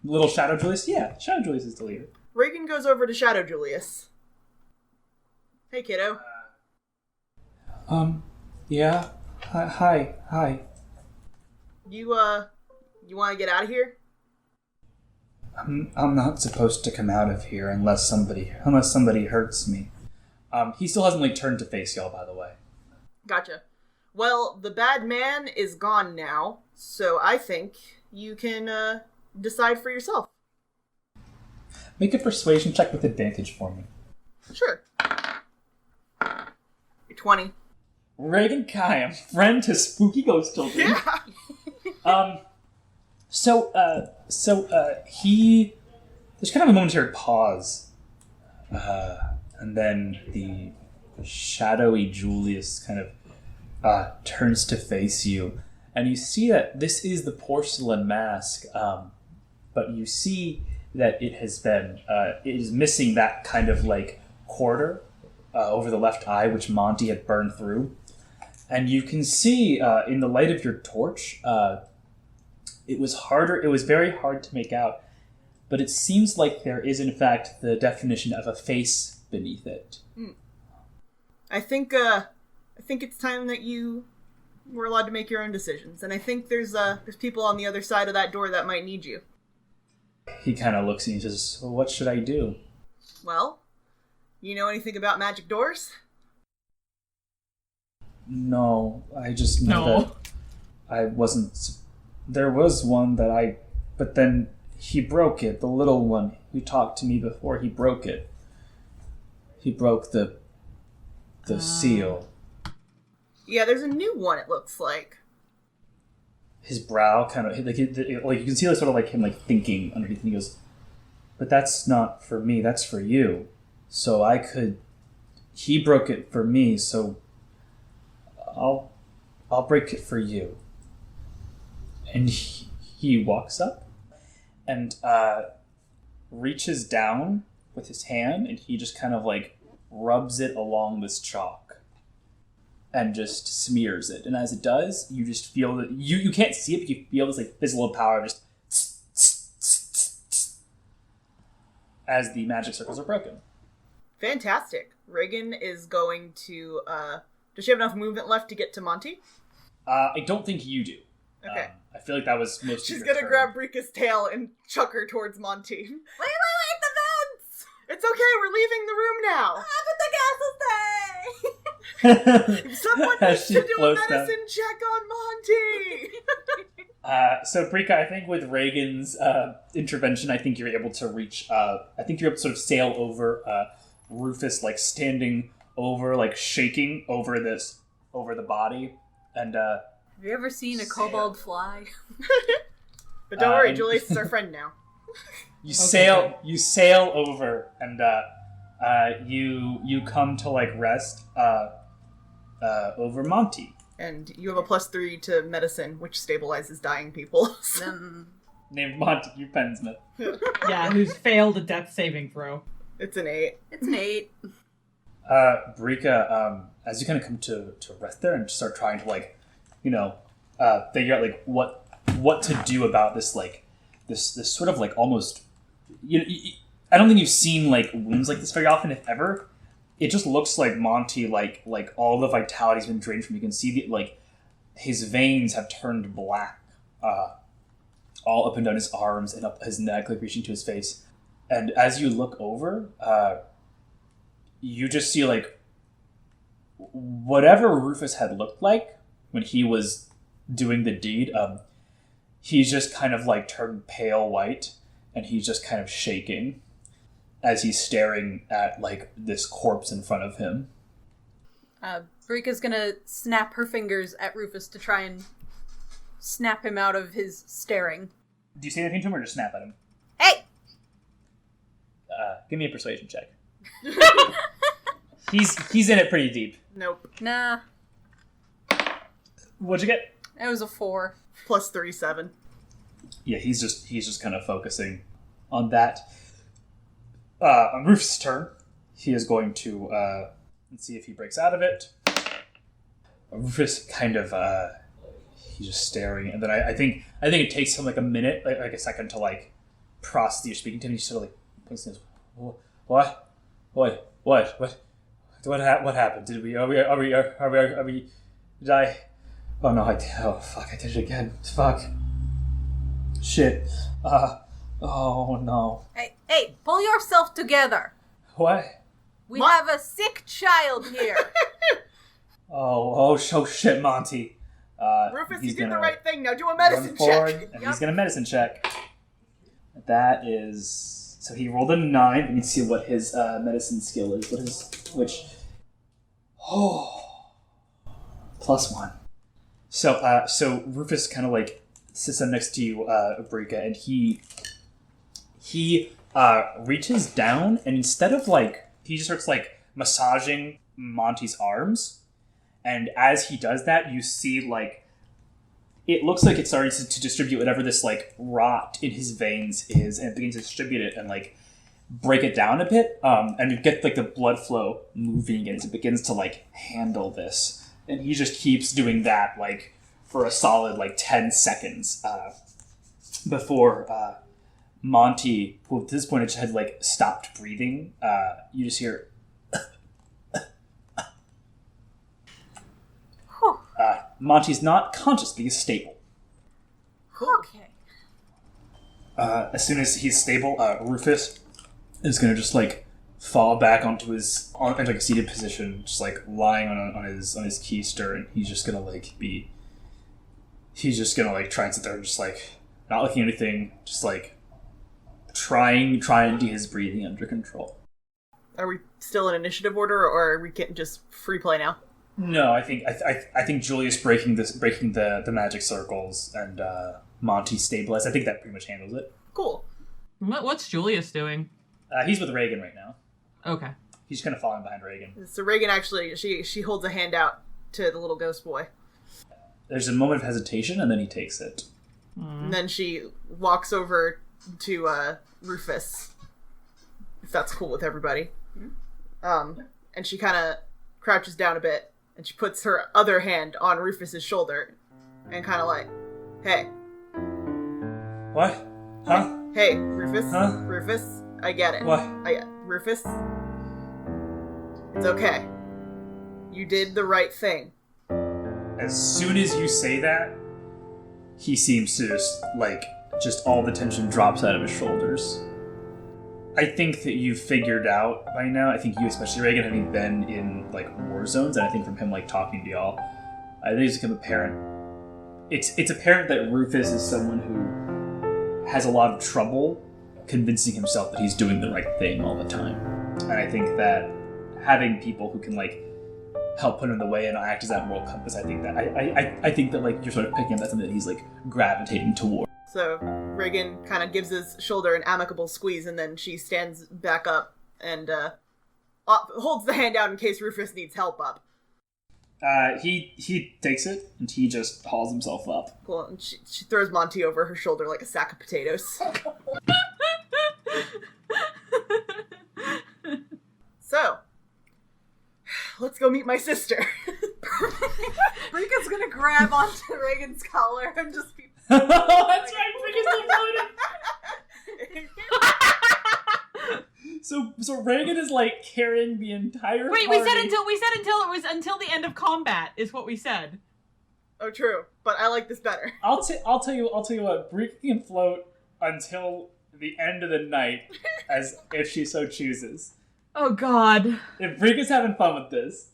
Little Shadow Julius? Yeah, Shadow Julius is still here. Reagan goes over to Shadow Julius. Hey, kiddo. Yeah. Hi. You want to get out of here? I'm not supposed to come out of here unless somebody hurts me. He still hasn't like turned to face y'all, by the way. Gotcha. Well, the bad man is gone now, so I think you can decide for yourself. Make a persuasion check with advantage for me. Sure. You're 20. Reagan Kayam, friend to spooky ghost children. Yeah. There's kind of a momentary pause. And then the shadowy Julius kind of turns to face you. And you see that this is the porcelain mask, but you see that it is missing that kind of like quarter over the left eye, which Monty had burned through. And you can see in the light of your torch, it was very hard to make out, but it seems like there is in fact the definition of a face beneath it. I think it's time that you were allowed to make your own decisions, and I think there's people on the other side of that door that might need you. He kind of looks and he says, well, what should I do? Well, you know anything about magic doors? No, I just know that I wasn't... There was one but then he broke it, the little one who talked to me before, he broke it. He broke the seal. Yeah, there's a new one, it looks like. His brow kind of, like you can see sort of like him like thinking underneath, and he goes, but that's not for me, that's for you. So he broke it for me, so I'll break it for you. And he walks up and reaches down with his hand, and he just kind of like rubs it along this chalk and just smears it. And as it does, you just feel that you can't see it, but you feel this like physical power just as the magic circles are broken. Fantastic. Reagan is going to does she have enough movement left to get to Monty? I don't think you do. Okay. I feel like that was most She's of your gonna turn. grab Brika's tail and chuck her towards Monty. Wait, the vents! It's okay, we're leaving the room now. But the castle stay! Someone needs to do a medicine check on Monty! So Brika, I think with Reagan's intervention, I think you're able to reach, I think you're able to sort of sail over Rufus, like standing over, like shaking over the body. And Have you ever seen a kobold fly? But don't worry, Julius is our friend now. you sail over, and you come to like rest over Monty. And you have a +3 to medicine, which stabilizes dying people. Named Montague Pensmith. Yeah, who's failed a death saving throw. It's an 8. It's an 8. Brika, as you kind of come to rest there and start trying to like, figure out like what to do about this like this sort of like almost I don't think you've seen like wounds like this very often, if ever. It just looks like Monty, like all the vitality's been drained from him. You can see that like his veins have turned black, all up and down his arms and up his neck, like reaching to his face. And as you look over, you just see like whatever Rufus had looked like when he was doing the deed. He's just kind of like turned pale white, and he's just kind of shaking as he's staring at like this corpse in front of him. Brika's gonna snap her fingers at Rufus to try and snap him out of his staring. Do you say anything to him or just snap at him? Hey! Give me a persuasion check. He's in it pretty deep. Nope. Nah, What'd you get? it was a 4. Plus 3, 7. Yeah, he's just kind of focusing on that. On Rufus' turn, he is going to let's see if he breaks out of it. Rufus kind of he's just staring, and then I think it takes him like a minute, like a second to like process that you're speaking to him. He sort of like points and goes, what happened? Did we did I? Oh no! Oh fuck! I did it again. Fuck. Shit. Oh no. Hey, pull yourself together. What? We have a sick child here. Oh shit, Monty. Rufus, he's you did the gonna right thing. Now do a run medicine forward, check. and he's gonna medicine check. That is so he rolled a 9. Let me see what his medicine skill is. +1. So Rufus kind of like sits down next to you, Brika, and he reaches down, and instead of like, he just starts like massaging Monty's arms, and as he does that, you see like, it looks like it's starting to distribute whatever this like rot in his veins is, and it begins to distribute it and like break it down a bit, and you get like the blood flow moving as it begins to like handle this, and he just keeps doing that like for a solid like 10 seconds before Monty, who at this point just had like stopped breathing, you just hear Monty's not conscious, but he's stable. Okay. As soon as he's stable, Rufus is gonna just like fall back onto his into like a seated position, just like lying on his keister, and he's just gonna try and sit there, just like not looking at anything, just like trying to get his breathing under control. Are we still in initiative order, or are we getting just free play now? No, I think Julius breaking the magic circles and Monty stabilized. I think that pretty much handles it. Cool. What's Julius doing? He's with Reagan right now. Okay. He's kind of falling behind Reagan. So Reagan actually, she holds a hand out to the little ghost boy. There's a moment of hesitation, and then he takes it. And then she walks over to Rufus, if that's cool with everybody. And she kind of crouches down a bit, and she puts her other hand on Rufus's shoulder, and kind of like, hey. What? Huh? Hey, Rufus. Huh? Rufus, I get it. What? Rufus, it's okay. You did the right thing. As soon as you say that, he seems to just all the tension drops out of his shoulders. I think that you've figured out by now, I think you, especially Reagan, having been in like war zones, and I think from him like talking to y'all, I think it's become apparent. It's apparent that Rufus is someone who has a lot of trouble convincing himself that he's doing the right thing all the time. And I think that having people who can like help put him in the way and act as that moral compass, I think that I think that like you're sort of picking up that's something that he's like gravitating toward. So Reagan kind of gives his shoulder an amicable squeeze, and then she stands back up and holds the hand out in case Rufus needs help up. He takes it, and he just hauls himself up. Cool. And she throws Monty over her shoulder like a sack of potatoes. So, let's go meet my sister. Rika's gonna grab onto Reagan's collar and just be... That's right, Reagan's floating. So Reagan is like carrying the entire Wait, party. we said until it was until the end of combat is what we said. Oh, true. But I like this better. I'll tell you what, Brika can float until the end of the night, as if she so chooses. Oh God. If Brika's having fun with this,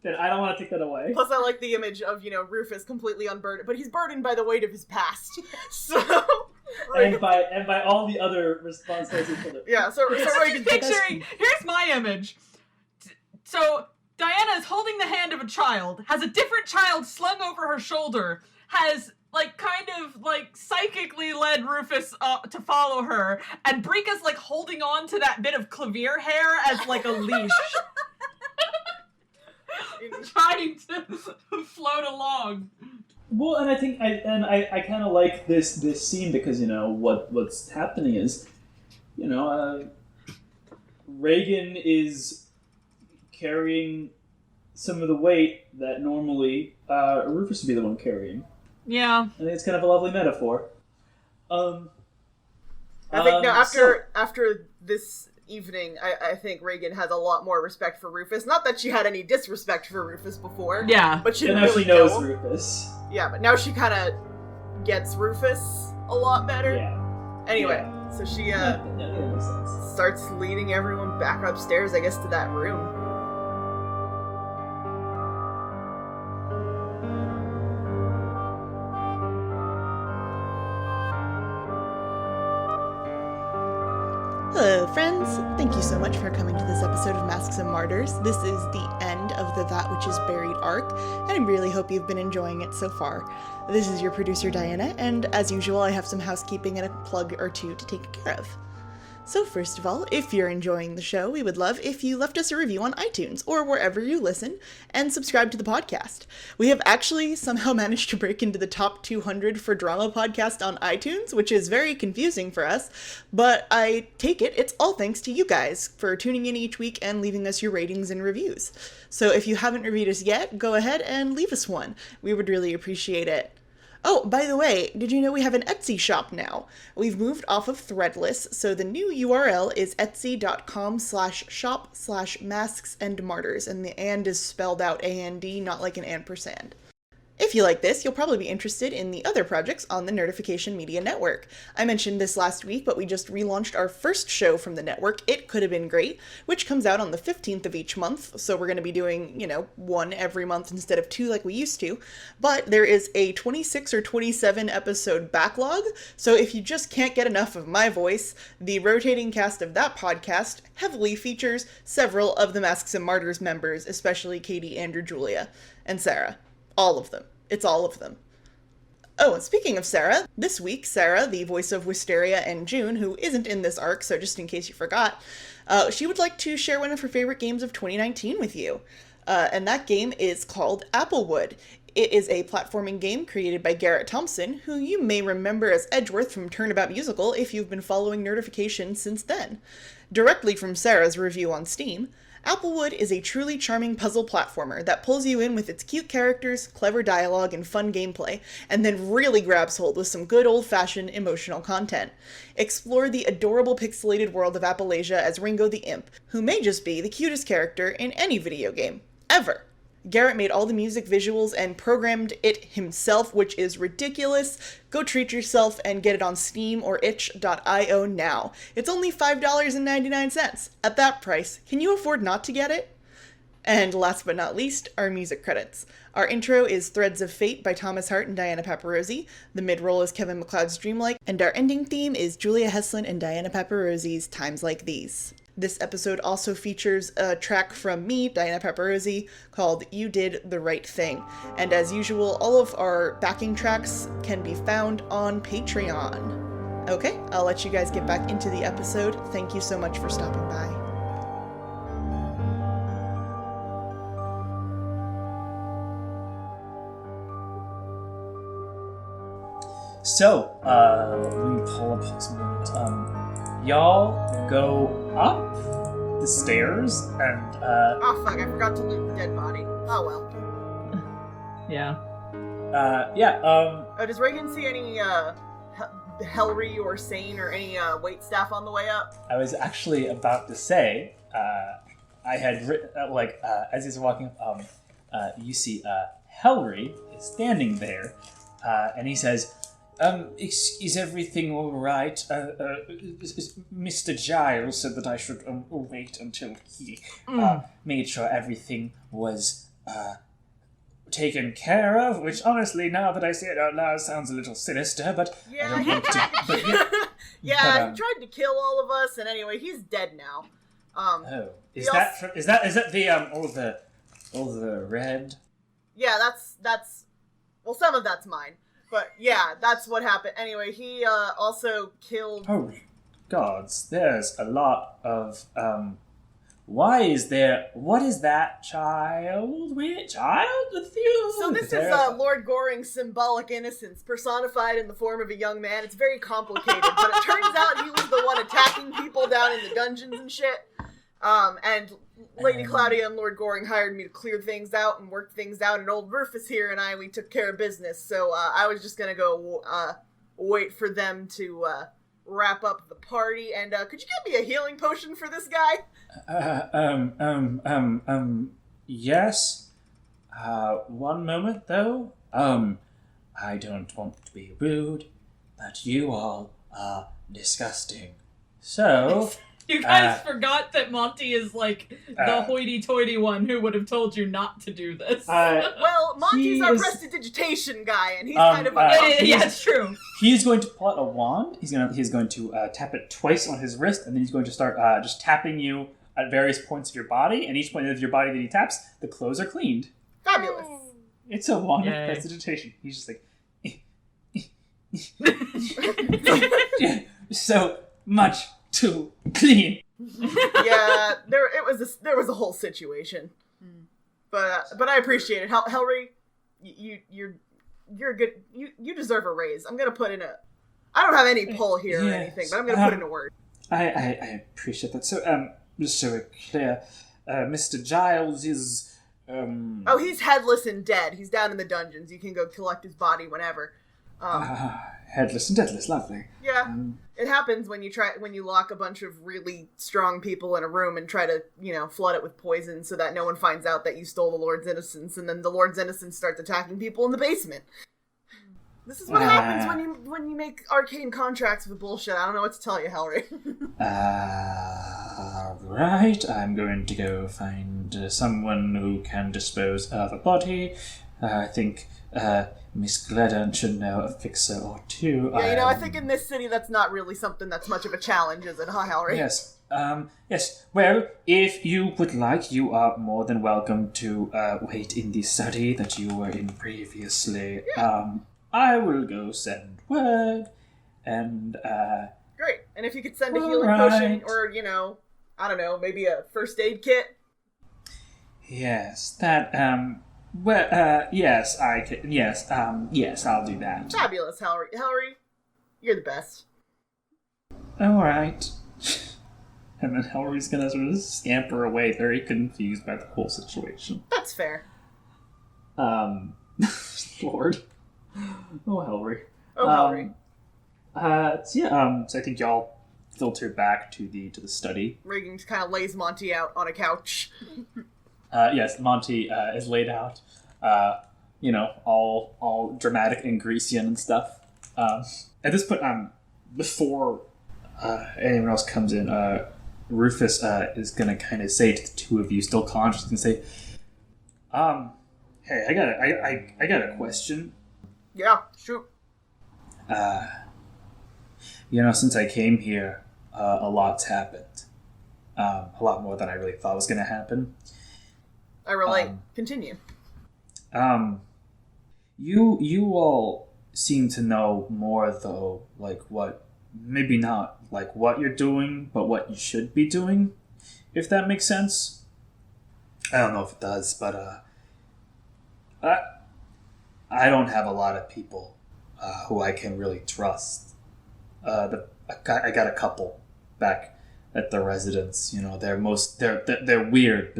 then I don't want to take that away. Plus, I like the image of, Rufus completely unburdened, but he's burdened by the weight of his past. So... And by all the other responsibilities for the... Yeah, so I'm Reagan... just picturing. Here's my image. So Diana is holding the hand of a child, has a different child slung over her shoulder, has like kind of like psychically led Rufus to follow her, and Brika's like holding on to that bit of clavier hair as like a leash. Trying to float along. Well, and I think I kind of like this scene because what's happening is, Reagan is carrying some of the weight that normally Rufus would be the one carrying. Yeah, I think it's kind of a lovely metaphor. I think after this evening, I think Reagan has a lot more respect for Rufus. Not that she had any disrespect for Rufus before. Yeah, but she now didn't really she knows know him. Rufus. Yeah, but now she kind of gets Rufus a lot better. Yeah. Anyway, so she Yeah, that makes sense. starts leading everyone back upstairs, I guess, to that room. Hello, friends. Thank you so much for coming to this episode of Masks and Martyrs. This is the end of the That Which Is Buried arc, and I really hope you've been enjoying it so far. This is your producer, Diana, and as usual, I have some housekeeping and a plug or two to take care of. So first of all, if you're enjoying the show, we would love if you left us a review on iTunes or wherever you listen and subscribe to the podcast. We have actually somehow managed to break into the top 200 for drama podcast on iTunes, which is very confusing for us, but I take it's all thanks to you guys for tuning in each week and leaving us your ratings and reviews. So if you haven't reviewed us yet, go ahead and leave us one. We would really appreciate it. Oh, by the way, did you know we have an Etsy shop now? We've moved off of Threadless, so the new URL is etsy.com/shop/masksandmartyrs, and the and is spelled out A-N-D, not like an ampersand. If you like this, you'll probably be interested in the other projects on the Nerdification Media Network. I mentioned this last week, but we just relaunched our first show from the network, It Could Have Been Great, which comes out on the 15th of each month, so we're going to be doing, one every month instead of two like we used to. But there is a 26 or 27 episode backlog, so if you just can't get enough of my voice, the rotating cast of that podcast heavily features several of the Masks and Martyrs members, especially Katie, Andrew, Julia, and Sarah. All of them. It's all of them. Oh, and speaking of Sarah, this week, Sarah, the voice of Wisteria and June, who isn't in this arc, so just in case you forgot, she would like to share one of her favorite games of 2019 with you. And that game is called Applewood. It is a platforming game created by Garrett Thompson, who you may remember as Edgeworth from Turnabout Musical if you've been following Nerdification since then. Directly from Sarah's review on Steam, Applewood is a truly charming puzzle platformer that pulls you in with its cute characters, clever dialogue, and fun gameplay, and then really grabs hold with some good old-fashioned emotional content. Explore the adorable pixelated world of Appalachia as Ringo the Imp, who may just be the cutest character in any video game, ever. Garrett made all the music, visuals, and programmed it himself, which is ridiculous. Go treat yourself and get it on Steam or itch.io now. It's only $5.99. At that price, can you afford not to get it? And last but not least, our music credits. Our intro is Threads of Fate by Thomas Hart and Diana Paparozzi. The mid-roll is Kevin MacLeod's Dreamlike. And our ending theme is Julia Heslin and Diana Paparozzi's Times Like These. This episode also features a track from me, Diana Paparozzi, called You Did the Right Thing. And as usual, all of our backing tracks can be found on Patreon. Okay, I'll let you guys get back into the episode. Thank you so much for stopping by. So, let me pull up this moment. Y'all go up the stairs and, Oh fuck, I forgot to loot the dead body. Oh well. Yeah. Oh, does Reagan see any, Hellry or Sane or any, waitstaff on the way up? I was actually about to say, I had written, as he's walking up, you see, Hellry is standing there, and he says, is everything all right? Mr. Giles said that I should wait until he made sure everything was taken care of, which honestly, now that I say it out loud, sounds a little sinister, but Yeah, I don't he want to... tried But, yeah, he tried to kill all of us, and anyway, he's dead now. oh, is we that the all the red? Yeah, that's Well, some of that's mine. But yeah, that's what happened. Anyway, he also killed... Oh, gods, there's a lot of, what is that child with you? So this is Lord Goring's symbolic innocence, personified in the form of a young man. It's very complicated, but it turns out he was the one attacking people down in the dungeons and shit. And Lady Claudia and Lord Goring hired me to clear things out and work things out, and old Rufus here and we took care of business. So I was just gonna go wait for them to wrap up the party. And could you get me a healing potion for this guy? Yes. One moment, though. I don't want to be rude, but you all are disgusting. So... You guys forgot that Monty is, like, the hoity-toity one who would have told you not to do this. Well, Monty's our prestidigitation guy, and he's kind of a... Yeah, it's true. He's going to pull out a wand. He's going to tap it twice on his wrist, and then he's going to start just tapping you at various points of your body, and each point of your body that he taps, the clothes are cleaned. Fabulous. It's a wand of Yay. prestidigitation. He's just like... so much too clean. Yeah, there was a whole situation, but I appreciate it. Helry, you're good. You deserve a raise. I'm gonna put in a. I don't have any pull here or anything, but I'm gonna put in a word. I appreciate that. So just so we're clear, Mr. Giles is Oh, he's headless and dead. He's down in the dungeons. You can go collect his body whenever. Headless and deadless, lovely. Yeah, it happens when you lock a bunch of really strong people in a room and try to, flood it with poison so that no one finds out that you stole the Lord's innocence, and then the Lord's innocence starts attacking people in the basement. This is what happens when you make arcane contracts with bullshit. I don't know what to tell you, Helry. Right. I'm going to go find someone who can dispose of a body. I think Miss Gledden should know a fixer or two. Yeah, I think in this city that's not really something that's much of a challenge, is it, huh, Helry? Yes. Yes. Well, if you would like, you are more than welcome to wait in the study that you were in previously. Yeah. I will go send word, and Great. And if you could send a healing potion, or I don't know, maybe a first aid kit. Yes, that yes, I can. Yes, yes, I'll do that. Fabulous, Helry. Helry, you're the best. All right. And then Helry's gonna sort of scamper away, very confused by the whole situation. That's fair. Lord. Oh, Helry. Oh, Helry. So I think y'all filter back to the study. Regan just kind of lays Monty out on a couch. Yes, Monty is laid out. All dramatic and Grecian and stuff. At this point, before anyone else comes in, Rufus is gonna kind of say to the two of you, still conscious, and say, "Hey, I got a question." Yeah, shoot. Since I came here, a lot's happened. A lot more than I really thought was gonna happen. I relate. Continue. You all seem to know more, though, like what, maybe not like what you're doing, but what you should be doing, if that makes sense. I don't know if it does, but I don't have a lot of people who I can really trust. I got a couple back at the residence. They're weird,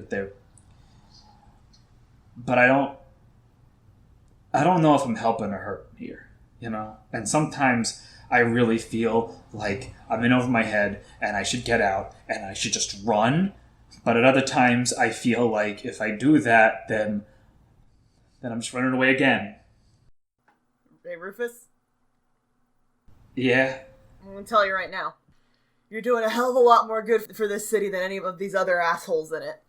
but I don't know if I'm helping or hurting here, And sometimes I really feel like I'm in over my head and I should get out and I should just run. But at other times I feel like if I do that, then I'm just running away again. Hey, Rufus? Yeah? I'm going to tell you right now. You're doing a hell of a lot more good for this city than any of these other assholes in it.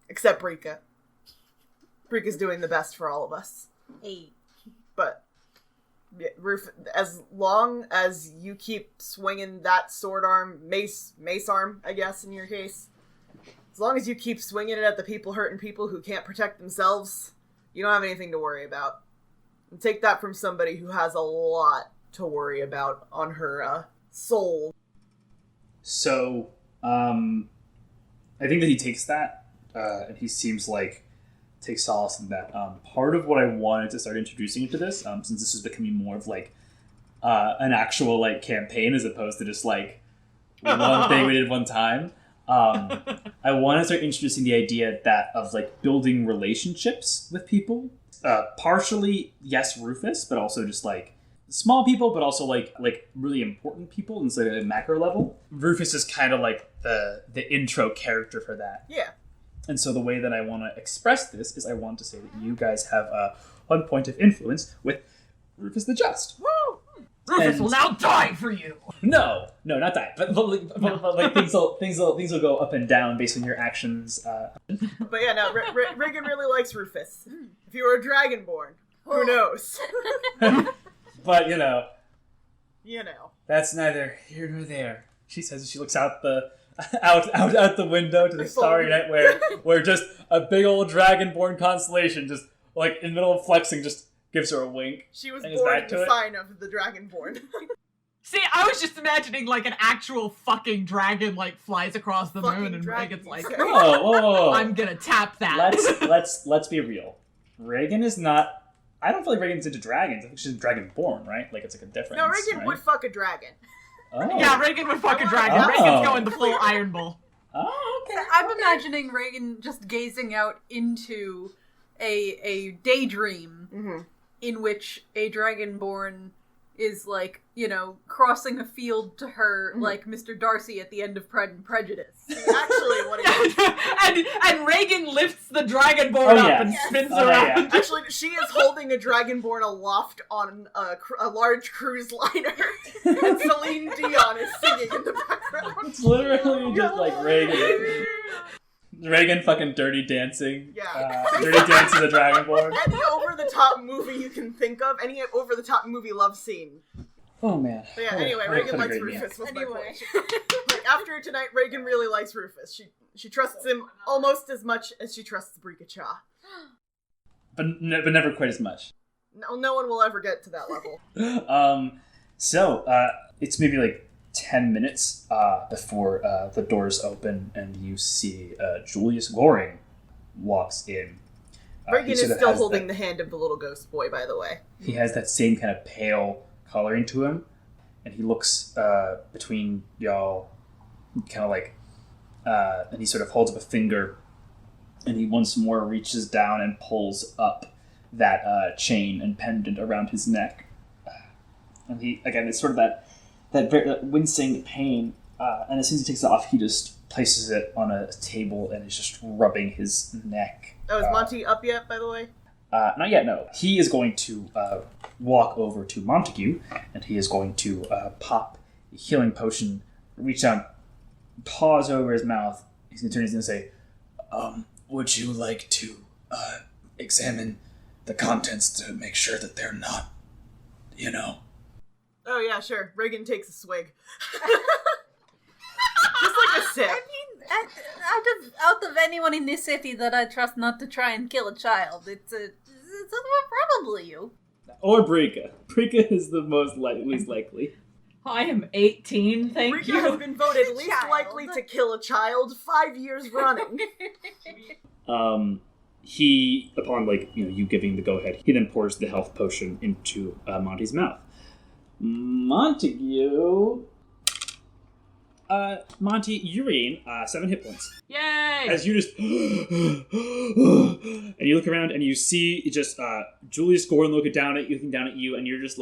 Except Brika. Brika's doing the best for all of us. Hey. But as long as you keep swinging that sword arm, mace arm, I guess, in your case, as long as you keep swinging it at the people hurting people who can't protect themselves, you don't have anything to worry about. And take that from somebody who has a lot to worry about on her soul. So, I think that he takes that, and he seems like takes solace in that. Part of what I wanted to start introducing into this, since this is becoming more of like an actual like campaign as opposed to just like one thing we did one time. I want to start introducing the idea that of like building relationships with people. Partially, yes, Rufus, but also just like small people, but also like really important people instead of a macro level. Rufus is kind of like the intro character for that. Yeah. And so the way that I want to express this is I want to say that you guys have one point of influence with Rufus the Just. Woo! Rufus will now die for you. No, not that. But like things will go up and down based on your actions. But yeah, no, Reagan really likes Rufus. If you were a Dragonborn, who knows? But You know. that's neither here nor there. She says as she looks out the out the window to the starry night where just a big old Dragonborn constellation just like in the middle of flexing just gives her a wink. She was and is born back in to the it. sign of the Dragonborn. See, I was just imagining like an actual fucking dragon like flies across the Fucking moon and dragon, Reagan's like, you say. Oh. I'm gonna tap that. Let's be real. Reagan is not. I don't feel like Reagan's into dragons. I think she's Dragonborn, right? Like it's like a difference. No, Reagan right? would fuck a dragon. Oh. Yeah, Reagan would fuck a dragon. Oh. Reagan's going the full Iron Bull. Oh, okay. I'm imagining Reagan just gazing out into a daydream Mm-hmm. in which a Dragonborn is like, crossing a field to her like Mr. Darcy at the end of Pride and Prejudice. Actually, what it is... and Reagan lifts the Dragonborn up and spins around. Yeah. Actually, she is holding a Dragonborn aloft on a large cruise liner, and Celine Dion is singing in the background. It's literally just like Reagan fucking dirty dancing. Yeah. Dirty dancing the Dragonborn. Any over-the-top movie you can think of, any over-the-top movie love scene. Oh man. But yeah, anyway, Reagan likes Rufus. Was my point. Like, after tonight, Reagan really likes Rufus. She trusts him almost as much as she trusts Brika Cha. But never quite as much. No one will ever get to that level. So it's maybe like 10 minutes before the doors open and you see Julius Goring walks in. Reagan is still holding the hand of the little ghost boy, by the way. He has that same kind of pale coloring to him, and he looks between y'all, kind of like, and he sort of holds up a finger, and he once more reaches down and pulls up that chain and pendant around his neck. And he, again, it's sort of that wincing pain, and as soon as he takes it off, he just places it on a table and is just rubbing his neck. Oh, is Monty up yet, by the way? Not yet, no. He is going to walk over to Montague, and he is going to pop a healing potion, reach down, pause over his mouth. He's going to turn and say, would you like to examine the contents to make sure that they're not, Oh yeah, sure. Reagan takes a swig. Just like a sip. I mean, out of anyone in this city that I trust not to try and kill a child, it's probably you. Or Brika. Brika is the least likely. I am 18, thank Brika you. has been voted least Child. likely to kill a child 5 years running. He, upon you giving the go-ahead, he then pours the health potion into Monty's mouth. Montague... Monty, you regain 7 hit points. Yay! As you just... and you look around and you see just Julius Gordon looking down at you, and you're just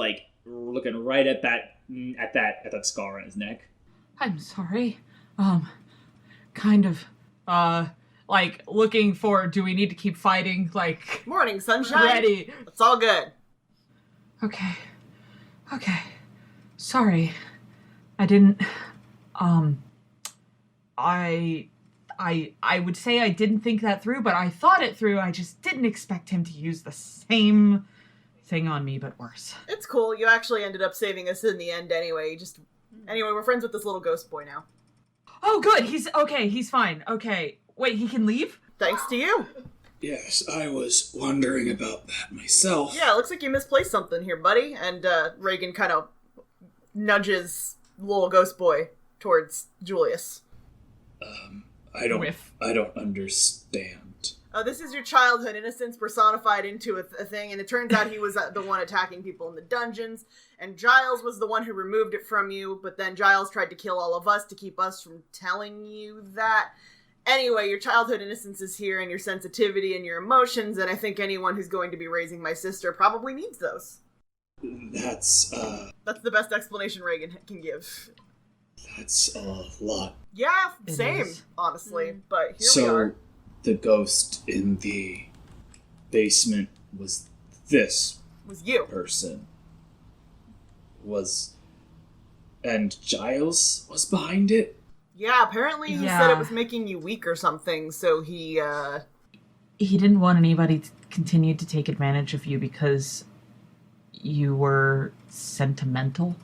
looking right at that scar on his neck. I'm sorry. Kind of, looking for, do we need to keep fighting? Morning, sunshine. Ready. It's all good. Okay. Sorry. I didn't, I would say I didn't think that through, but I thought it through. I just didn't expect him to use the same thing on me, but worse. It's cool. You actually ended up saving us in the end anyway. Anyway, we're friends with this little ghost boy now. Oh, good. He's okay. He's fine. Okay. Wait, he can leave? Thanks to you. Yes, I was wondering about that myself. Yeah, it looks like you misplaced something here, buddy. And Reagan kind of nudges little ghost boy towards Julius. I don't Whiff. understand. This is your childhood innocence personified into a thing, and it turns out he was the one attacking people in the dungeons, and Giles was the one who removed it from you, but then Giles tried to kill all of us to keep us from telling you that. Anyway, your childhood innocence is here, and your sensitivity and your emotions, and I think anyone who's going to be raising my sister probably needs those. That's the best explanation Reagan can give. That's a lot. Yeah, It same, is. honestly, but here we So, are. the ghost in the basement was this Was you. person. And Giles was behind it? Yeah, apparently he Yeah. said it was making you weak or something, so he didn't want anybody to continue to take advantage of you because you were sentimental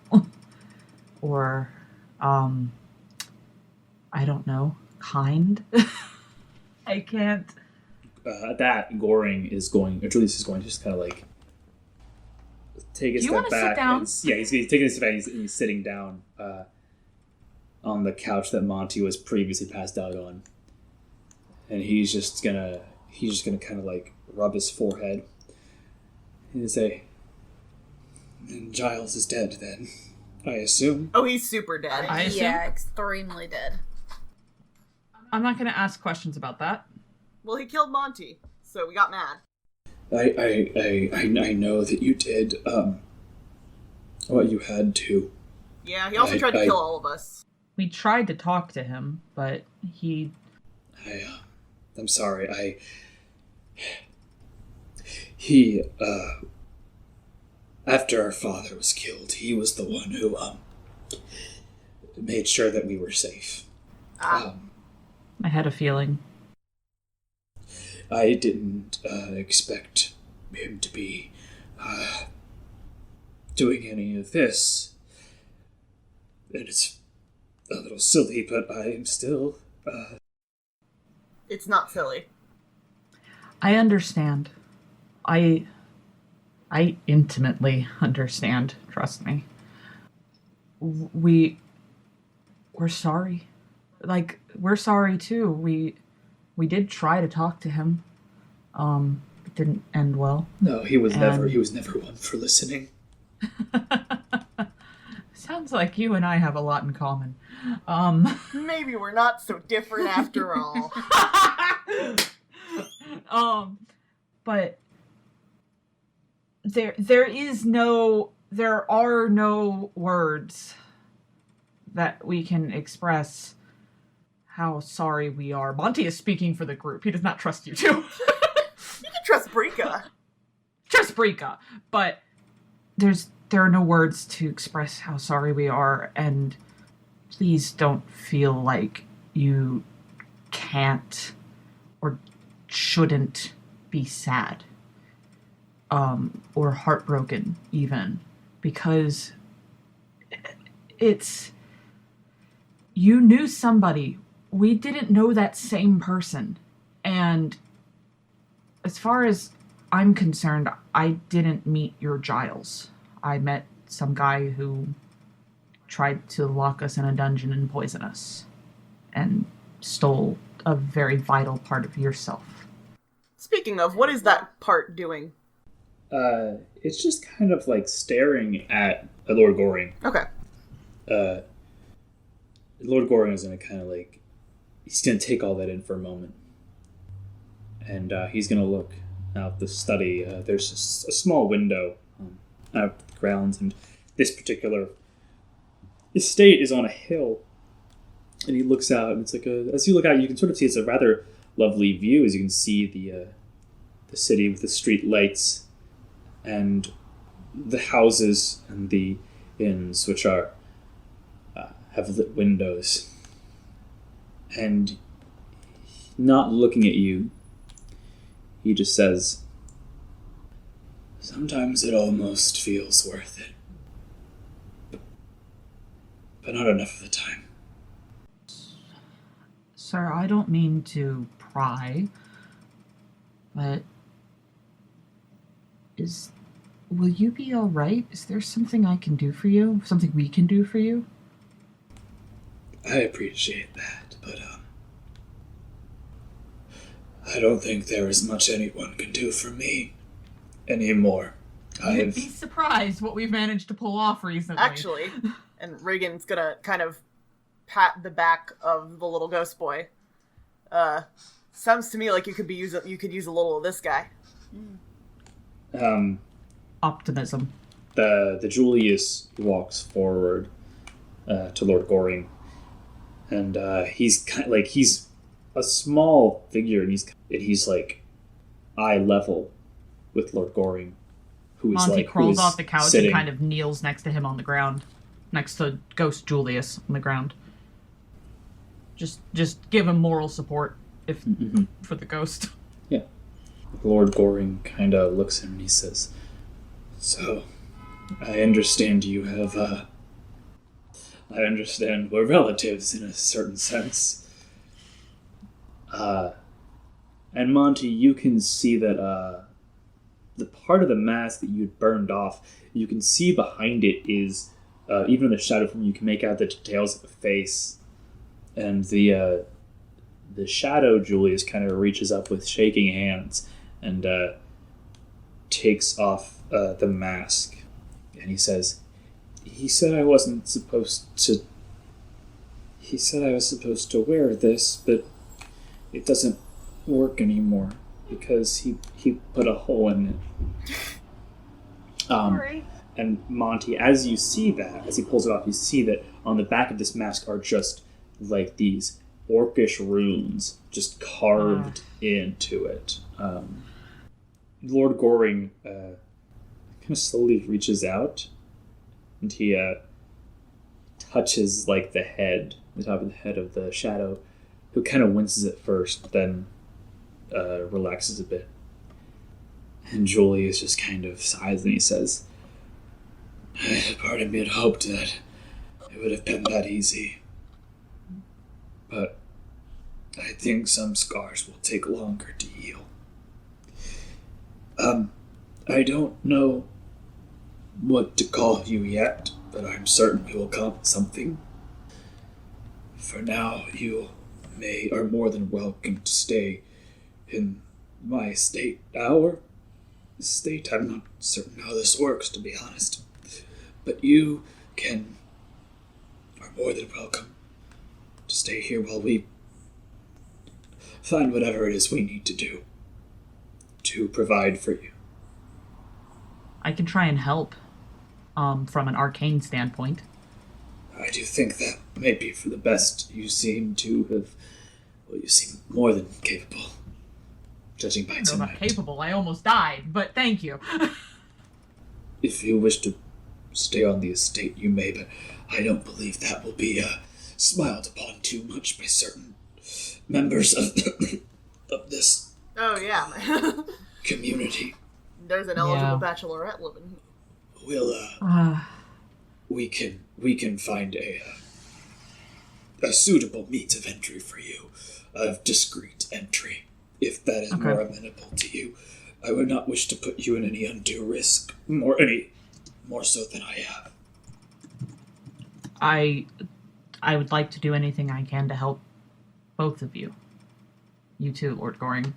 or I don't know, kind. I can't. That Goring is going, or Julius is going to just kind of like take a Do you step wanna sit back. down? He's taking a step back. He's sitting down on the couch that Monty was previously passed out on, and he's just gonna kind of like rub his forehead and say, "And Giles is dead, then, I assume." Oh, he's super dead. I assume? Yeah, extremely dead. I'm not going to ask questions about that. Well, he killed Monty, so we got mad. I know that you did, what you had to. Yeah, he also tried to kill all of us. We tried to talk to him, but he... I'm sorry, after our father was killed, he was the one who, made sure that we were safe. I had a feeling. I didn't, expect him to be, doing any of this. And it's a little silly, but I am still, It's not silly. I understand. I intimately understand, trust me. We're sorry. Like, we're sorry too. We did try to talk to him. It didn't end well. No, he was And- never one for listening. Sounds like you and I have a lot in common. Maybe we're not so different after all. But there are no words that we can express how sorry we are. Monty is speaking for the group. He does not trust you two. You can trust Brika. Trust Brika, but there are no words to express how sorry we are, and please don't feel like you can't or shouldn't be sad or heartbroken even, because you knew somebody. We didn't know that same person, and as far as I'm concerned, I didn't meet your Giles. I met some guy who tried to lock us in a dungeon and poison us, and stole a very vital part of yourself. Speaking of, what is that part doing? It's just kind of like staring at Lord Goring. Okay. Lord Goring is gonna kind of like, he's gonna take all that in for a moment, and he's gonna look out the study. There's a small window out the grounds, and this particular estate is on a hill. And he looks out, and it's like as you look out, you can sort of see it's a rather lovely view, as you can see the city with the street lights and the houses and the inns, which are have lit windows. And not looking at you, he just says, "Sometimes it almost feels worth it, but not enough of the time." Sir, I don't mean to pry, But will you be all right? Is there something I can do for you? Something we can do for you? I appreciate that, but I don't think there is much anyone can do for me anymore. You'd be surprised what we've managed to pull off recently. Actually, and Reagan's gonna kind of pat the back of the little ghost boy. Sounds to me like you could use a little of this guy. Optimism. The Julius walks forward to Lord Goring, and he's he's a small figure, and he's like eye level with Lord Goring, who is Monty crawls off the couch sitting. and kind of kneels next to him on the ground, next to Ghost Julius on the ground. Just give him moral support for the ghost. Yeah. Lord Goring kind of looks at him and he says, "So, I understand you have, I understand we're relatives in a certain sense. And Monty, you can see that, the part of the mask that you'd burned off, you can see behind it is, even in the shadow from you can make out the details of the face. And the shadow Julius kind of reaches up with shaking hands and takes off the mask. And he says, he said I was supposed to wear this, but it doesn't work anymore because he put a hole in it. Sorry. And Monty, as you see that, as he pulls it off, you see that on the back of this mask are just like these orcish runes just carved into it. Lord Goring kind of slowly reaches out and he touches like the top of the head of the shadow, who kind of winces at first, but then relaxes a bit. And Julius just kind of sighs and he says, part of me had hoped that it would have been that easy. But I think some scars will take longer to heal. I don't know what to call you yet, but I'm certain we will come up with something. For now, you are more than welcome to stay in my estate. Our estate, I'm not certain how this works, to be honest. But you are more than welcome to stay here while we find whatever it is we need to do to provide for you. I can try and help from an arcane standpoint. I do think that may be for the best. You seem to have... Well, you seem more than capable, judging by I'm tonight. not capable. I almost died, but thank you. If you wish to stay on the estate, you may, but I don't believe that will be smiled upon too much by certain members of of this Oh yeah. community. There's an eligible Yeah. bachelorette living. We'll we can find a suitable means of entry for you, of discreet entry, if that is more amenable to you. I would not wish to put you in any undue risk, more so than I have. I would like to do anything I can to help both of you. You too, Lord Goring.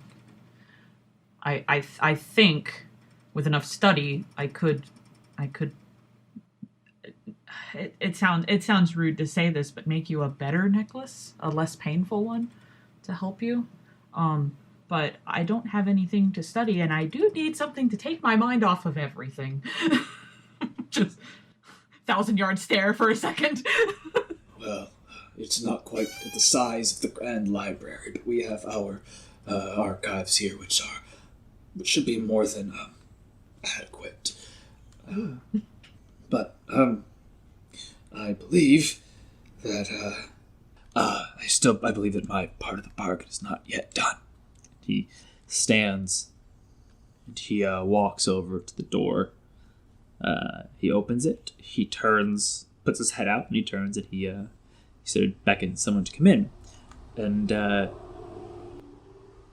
I think with enough study I could it sounds rude to say this, but make you a better necklace, a less painful one to help you. But I don't have anything to study, and I do need something to take my mind off of everything. Just 1,000-yard stare for a second. Well, it's not quite the size of the Grand Library, but we have our archives here, which should be more than adequate. But I believe that I believe that my part of the bargain is not yet done. He stands and he walks over to the door. He opens it. He turns, puts his head out, and he turns and he sort of beckons someone to come in. And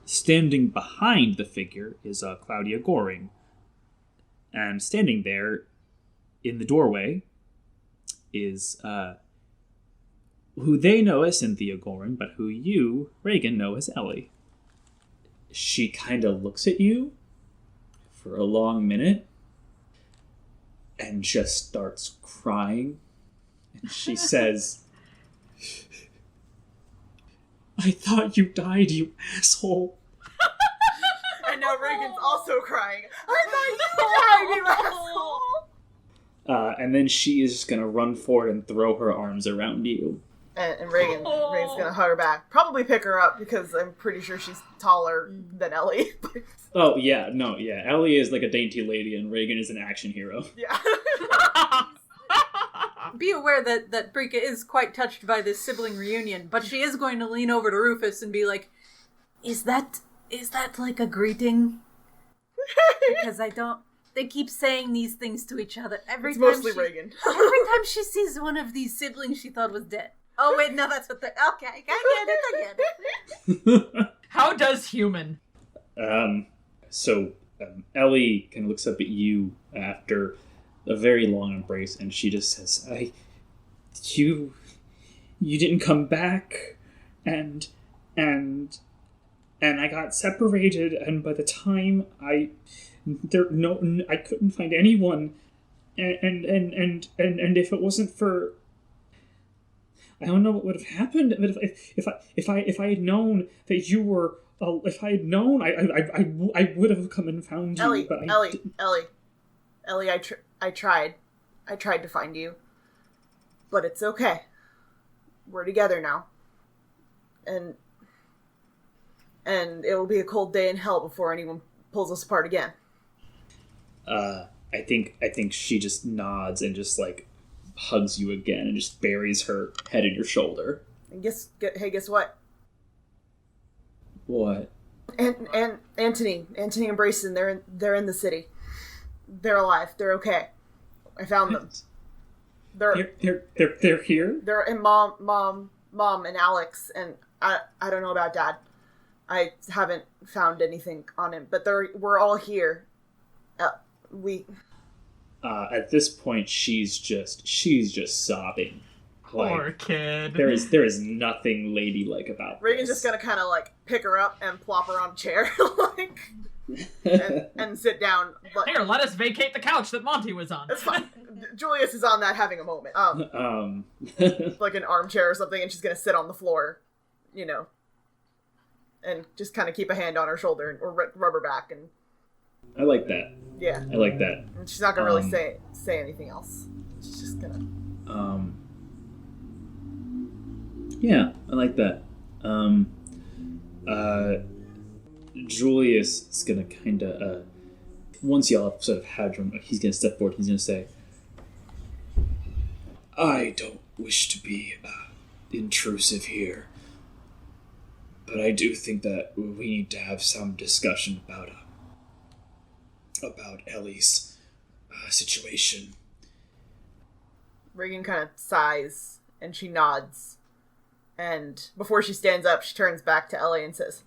standing behind the figure is Claudia Goring. And standing there in the doorway is who they know as Cynthia Goring, but who you, Reagan, know as Ellie. She kind of looks at you for a long minute and just starts crying. And she says, I thought you died, you asshole. And now Reagan's also crying. I thought you died, you asshole! And then she is just going to run forward and throw her arms around you. And Reagan's gonna hug her back. Probably pick her up because I'm pretty sure she's taller than Ellie. Oh, yeah, no, yeah. Ellie is like a dainty lady and Reagan is an action hero. Yeah. Be aware that Brika is quite touched by this sibling reunion, but she is going to lean over to Rufus and be like, Is that like a greeting? Because they keep saying these things to each other It's mostly Reagan. Every time she sees one of these siblings she thought was dead. Oh wait, no, that's what they're... Okay, I get it. How does human? So Ellie kind of looks up at you after a very long embrace, and she just says, you didn't come back, and I got separated, and by the time I couldn't find anyone, and if it wasn't for... I don't know what would have happened, but if I had known that you were, if I had known, I would have come and found you. Ellie, but Ellie, I tried to find you, but it's okay. We're together now, and it will be a cold day in hell before anyone pulls us apart again. I think she just nods and just like hugs you again and just buries her head in your shoulder. And guess what? What? And Anthony and Brayson, they're in the city. They're alive. They're okay. I found them. They're here. They're in mom and Alex, and I don't know about Dad. I haven't found anything on him, but we're all here. At this point, she's just sobbing. Poor kid. There is nothing ladylike about Reagan's this. just gonna kind of like pick her up and plop her on a chair, like, and sit down. But Here, let us vacate the couch that Monty was on. that's fine. Julius is on that having a moment. Like an armchair or something, and she's gonna sit on the floor, and just kind of keep a hand on her shoulder or rub her back, and I like that. yeah. I like that. And she's not gonna really say anything else. She's just gonna. Yeah, I like that. Julius is gonna kind of once y'all have sort of had your, he's gonna step forward. He's gonna say, "I don't wish to be intrusive here, but I do think that we need to have some discussion about Ellie's situation." Reagan kind of sighs and she nods, and before she stands up, she turns back to Ellie and says,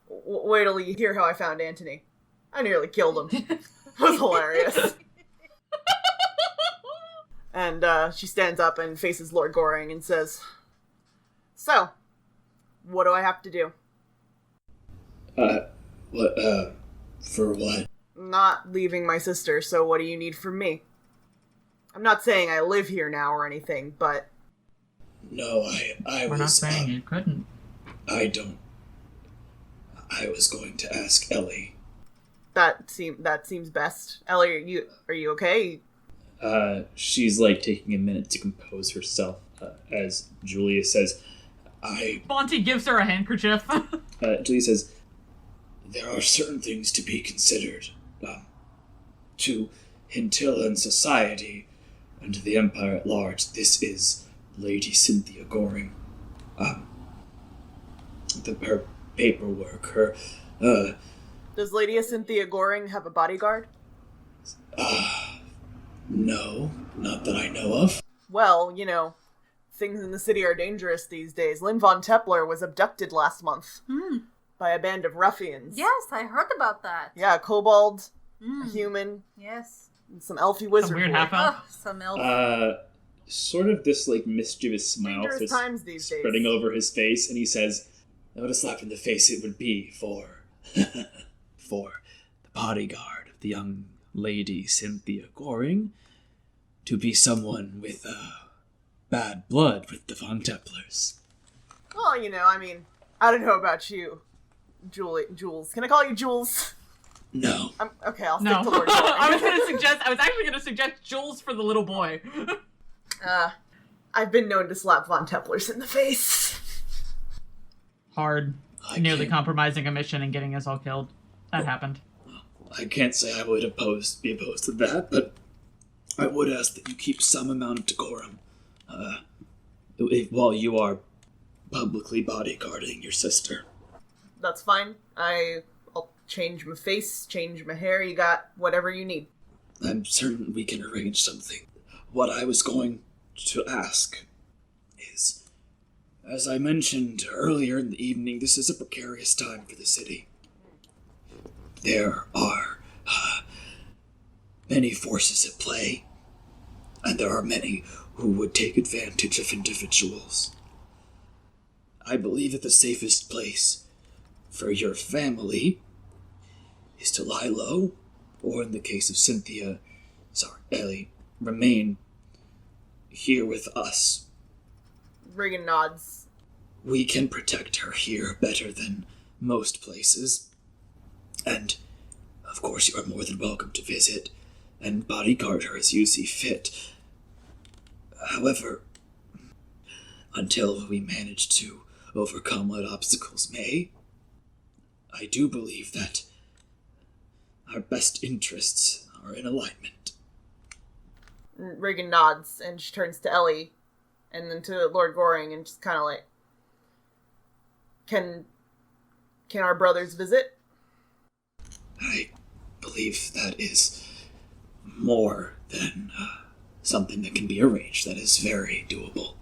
"Wait till you hear how I found Anthony. I nearly killed him. It was hilarious." And she stands up and faces Lord Goring and says, "So, what do I have to do?" For what? Not leaving my sister, so what do you need from me? I'm not saying I live here now or anything, but... No, We're not saying you couldn't. I don't. I was going to ask Ellie. That seems best. Ellie, are you okay? She's like taking a minute to compose herself as Julia says, Monty gives her a handkerchief. Julia says, "There are certain things to be considered. To Hintillan society and to the Empire at large, this is Lady Cynthia Goring. Her paperwork, her... Does Lady Cynthia Goring have a bodyguard? No, not that I know of." Well, things in the city are dangerous these days. Lynn von Tepler was abducted last month. by a band of ruffians. Yes, I heard about that. Yeah, a kobold, a human, Yes. and some elfy wizard. Some weird boy. half-elf. Oh, some elf. Sort of this like mischievous smile Dangerous starts times these days. spreading over his face, and he says, "What a slap in the face it would be for for the bodyguard of the young lady Cynthia Goring to be someone with bad blood with the Von Templars." Well, I mean, I don't know about you, Jules. Can I call you Jules? No. Okay, I'll stick No. to Lord I was Goring. actually going to suggest Jules for the little boy. I've been known to slap Von Templars in the face. Hard. I Nearly can't- compromising a mission and getting us all killed. That happened. I can't say I would be opposed to that, but I would ask that you keep some amount of decorum while you are publicly bodyguarding your sister. That's fine. I'll change my face, change my hair. You got whatever you need. I'm certain we can arrange something. What I was going to ask is, as I mentioned earlier in the evening, this is a precarious time for the city. There are many forces at play, and there are many who would take advantage of individuals. I believe that the safest place for your family is to lie low, or in the case of Ellie, remain here with us. Regan nods. We can protect her here better than most places. And, of course, you are more than welcome to visit and bodyguard her as you see fit. However, until we manage to overcome what obstacles may, I do believe that our best interests are in alignment. Regan nods, and she turns to Ellie, and then to Lord Goring, and just kind of like, Can our brothers visit? I believe that is more than something that can be arranged. That is very doable.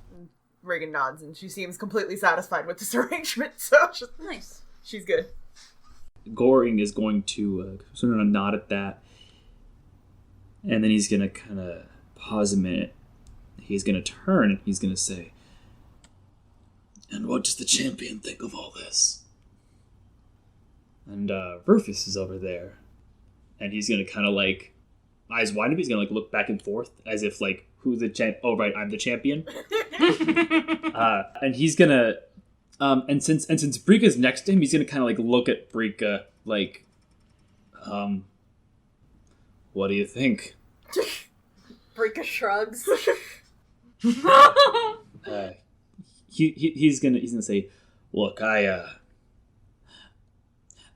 Regan nods, and she seems completely satisfied with this arrangement, so Nice. she's good. Goring is going to sort of nod at that, and then he's going to kind of pause a minute. He's going to turn and he's going to say, "And what does the champion think of all this?" And Rufus is over there, and he's going to kind of like, eyes wide up, he's going to like look back and forth as if like, who's the champ? Oh, right, I'm the champion. And he's going to, and since Brika's next to him, he's going to kind of like look at Brika like, what do you think? Brika shrugs. He's gonna say, "Look, I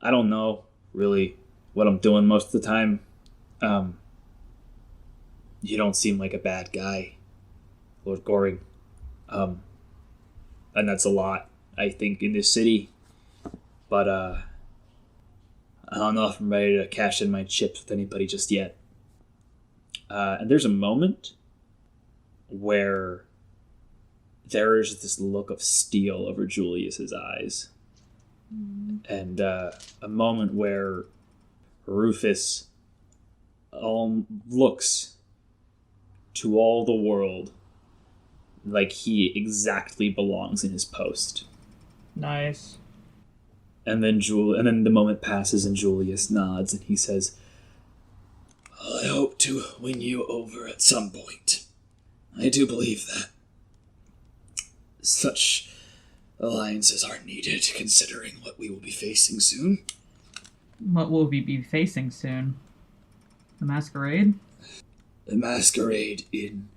don't know really what I'm doing most of the time. You don't seem like a bad guy, Lord Goring. And that's a lot, I think, in this city. But I don't know if I'm ready to cash in my chips with anybody just yet." And there's a moment where there is this look of steel over Julius's eyes. And a moment where Rufus looks to all the world like he exactly belongs in his post. Nice. And then the moment passes and Julius nods and he says, "I hope to win you over at some point. I do believe that such alliances are needed, considering what we will be facing soon." What will we be facing soon? The masquerade? The masquerade in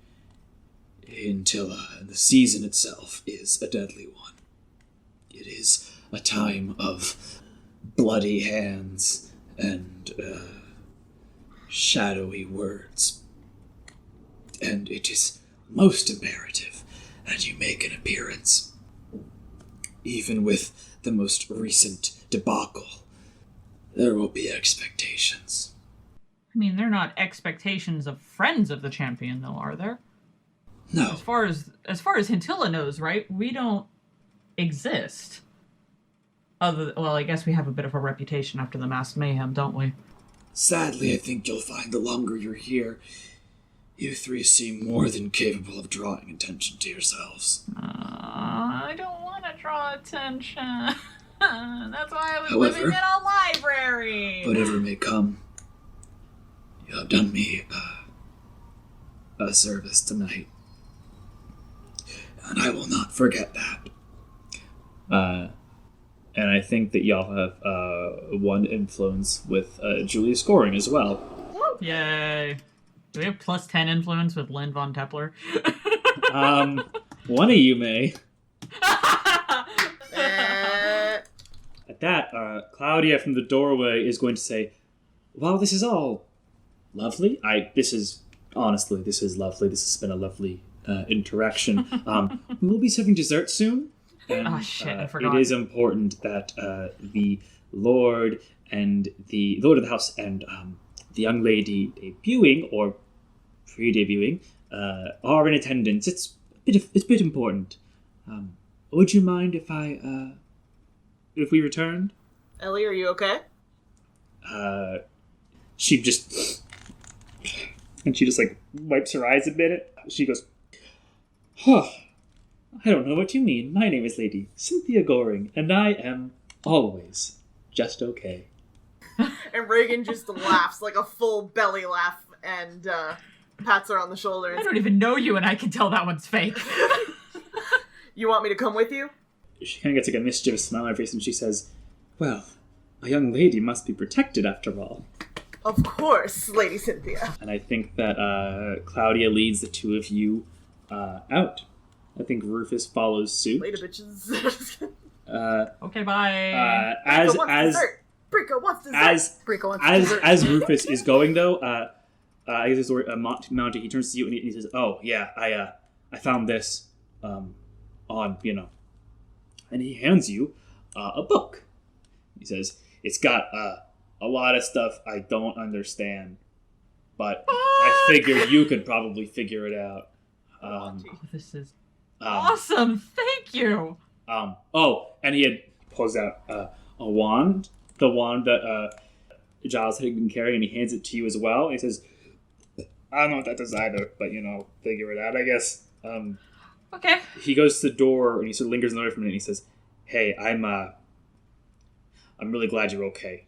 Tilla, and the season itself is a deadly one. It is a time of bloody hands and shadowy words. And it is most imperative that you make an appearance. Even with the most recent debacle, there will be expectations. I mean, they're not expectations of friends of the champion, though, are there? No, As far as Hintilla knows, right? We don't exist. Well, I guess we have a bit of a reputation after the mass mayhem, don't we? Sadly, I think you'll find the longer you're here, you three seem more than capable of drawing attention to yourselves. I don't want to draw attention. That's why I was However, living in a library. Whatever may come, you have done me a service tonight, and I will not forget that. And I think that y'all have one influence with Julius scoring as well. Yay. Do we have plus 10 influence with Lynn von Tepler? One of you may. Eh. At that, Claudia from the doorway is going to say, "Well, this is all lovely. This is lovely. This has been a lovely interaction. We will be serving dessert soon. And, Oh, shit, I forgot. It is important that the Lord and the Lord of the House and the young lady debuting or pre-debuting are in attendance. It's a bit important. Would you mind if we returned?" Ellie, are you okay? She just like wipes her eyes a bit. She goes, "Huh. I don't know what you mean. My name is Lady Cynthia Goring, and I am always just okay." And Reagan just laughs, like a full belly laugh, and pats her on the shoulder. I don't even know you, and I can tell that one's fake. You want me to come with you? She kind of gets like a mischievous smile on her face, and she says, "Well, a young lady must be protected after all." Of course, Lady Cynthia. And I think that Claudia leads the two of you out. I think Rufus follows suit. Later, bitches. Okay, bye. As Brico wants dessert. Brico wants dessert. Brico wants dessert. as Rufus is going though, I guess this Monty, he turns to you and he says, "Oh yeah, I found this on and he hands you a book. He says, "It's got a lot of stuff I don't understand, but I figure you could probably figure it out." This is awesome. Thank you. And he had pulls out a wand, the wand that Giles had been carrying, and he hands it to you as well. He says, "I don't know what that does either, but figure it out, I guess." Okay. He goes to the door and he sort of lingers in the door for a minute. And he says, "Hey, I'm really glad you're okay."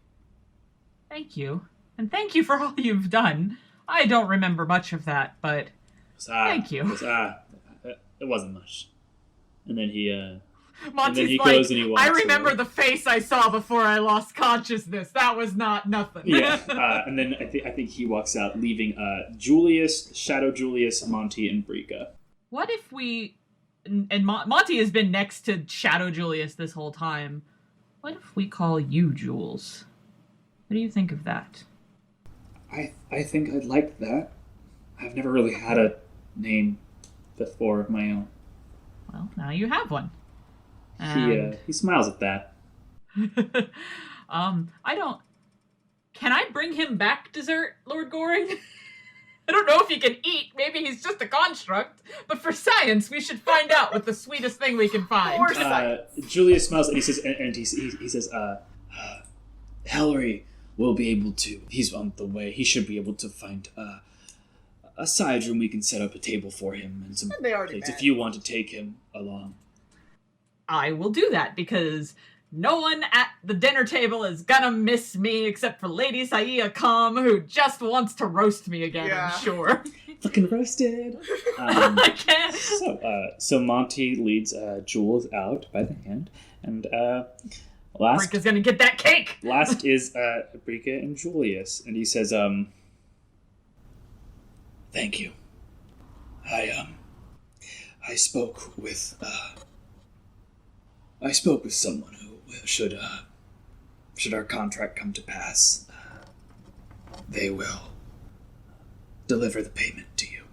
Thank you. And thank you for all you've done. I don't remember much of that, but thank you. It wasn't much. And then he Monty's he like, goes and he walks I remember away. the face I saw before I lost consciousness. That was not nothing. Yeah. And then I think he walks out, leaving Julius, Shadow Julius, Monty, and Brika. What if we... And Monty has been next to Shadow Julius this whole time. What if we call you Jules? What do you think of that? I think I'd like that. I've never really had a name before of my own. Well, now you have one. He smiles at that. I don't... Can I bring him back dessert, Lord Goring? I don't know if he can eat. Maybe he's just a construct. But for science, we should find out with the sweetest thing we can find. Or science. Julius smiles and he says, he says, Hellery will be able to. He's on the way. He should be able to find a side room. We can set up a table for him and some And they already plates met. if you want to take him along. I will do that because no one at the dinner table is gonna miss me except for Lady Saia Kam, who just wants to roast me again, Yeah. I'm sure. Fucking roasted. I can't. So Monty leads Jules out by the hand, and last Brika's gonna get that cake! last is Brika and Julius, and he says, "Thank you. I spoke with someone who should our contract come to pass, they will deliver the payment to you."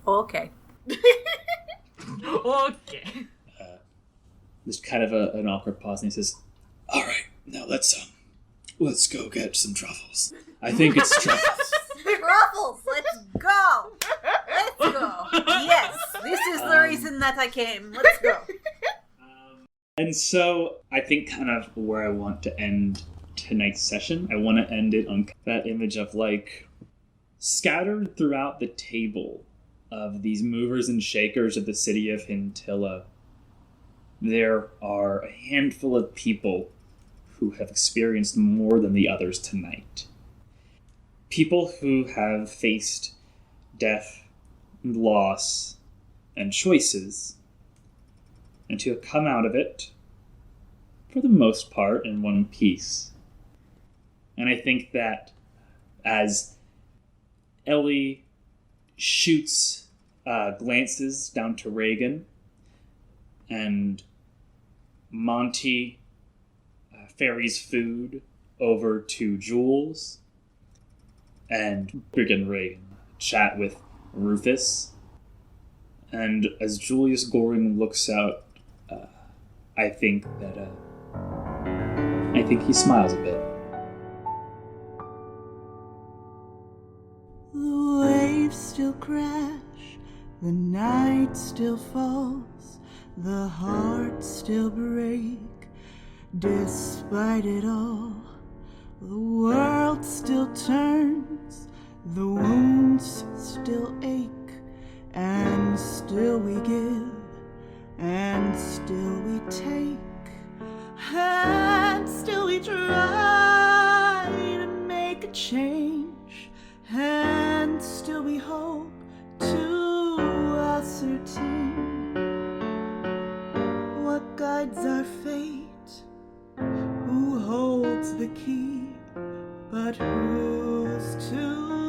Okay. Okay. There's kind of an awkward pause, and he says, "All right, now let's go get some truffles. I think it's truffles." Ruffles, let's go! Let's go! Yes, this is the reason that I came. Let's go. And And so I think kind of where I want to end tonight's session, I want to end it on that image of like scattered throughout the table of these movers and shakers of the city of Hintilla, there are a handful of people who have experienced more than the others tonight. People who have faced death, and loss, and choices, and to have come out of it, for the most part, in one piece. And I think that as Ellie shoots glances down to Reagan, and Monty ferries food over to Jules, and friggin' Reagan chat with Rufus, and as Julius Goring looks out, I think he smiles a bit. The waves still crash, the night still falls, the hearts still break. Despite it all, the world still turns, the wounds still ache, and still we give, and still we take, and still we try to make a change, and still we hope to ascertain what guides our fate. Who holds the key, but who's to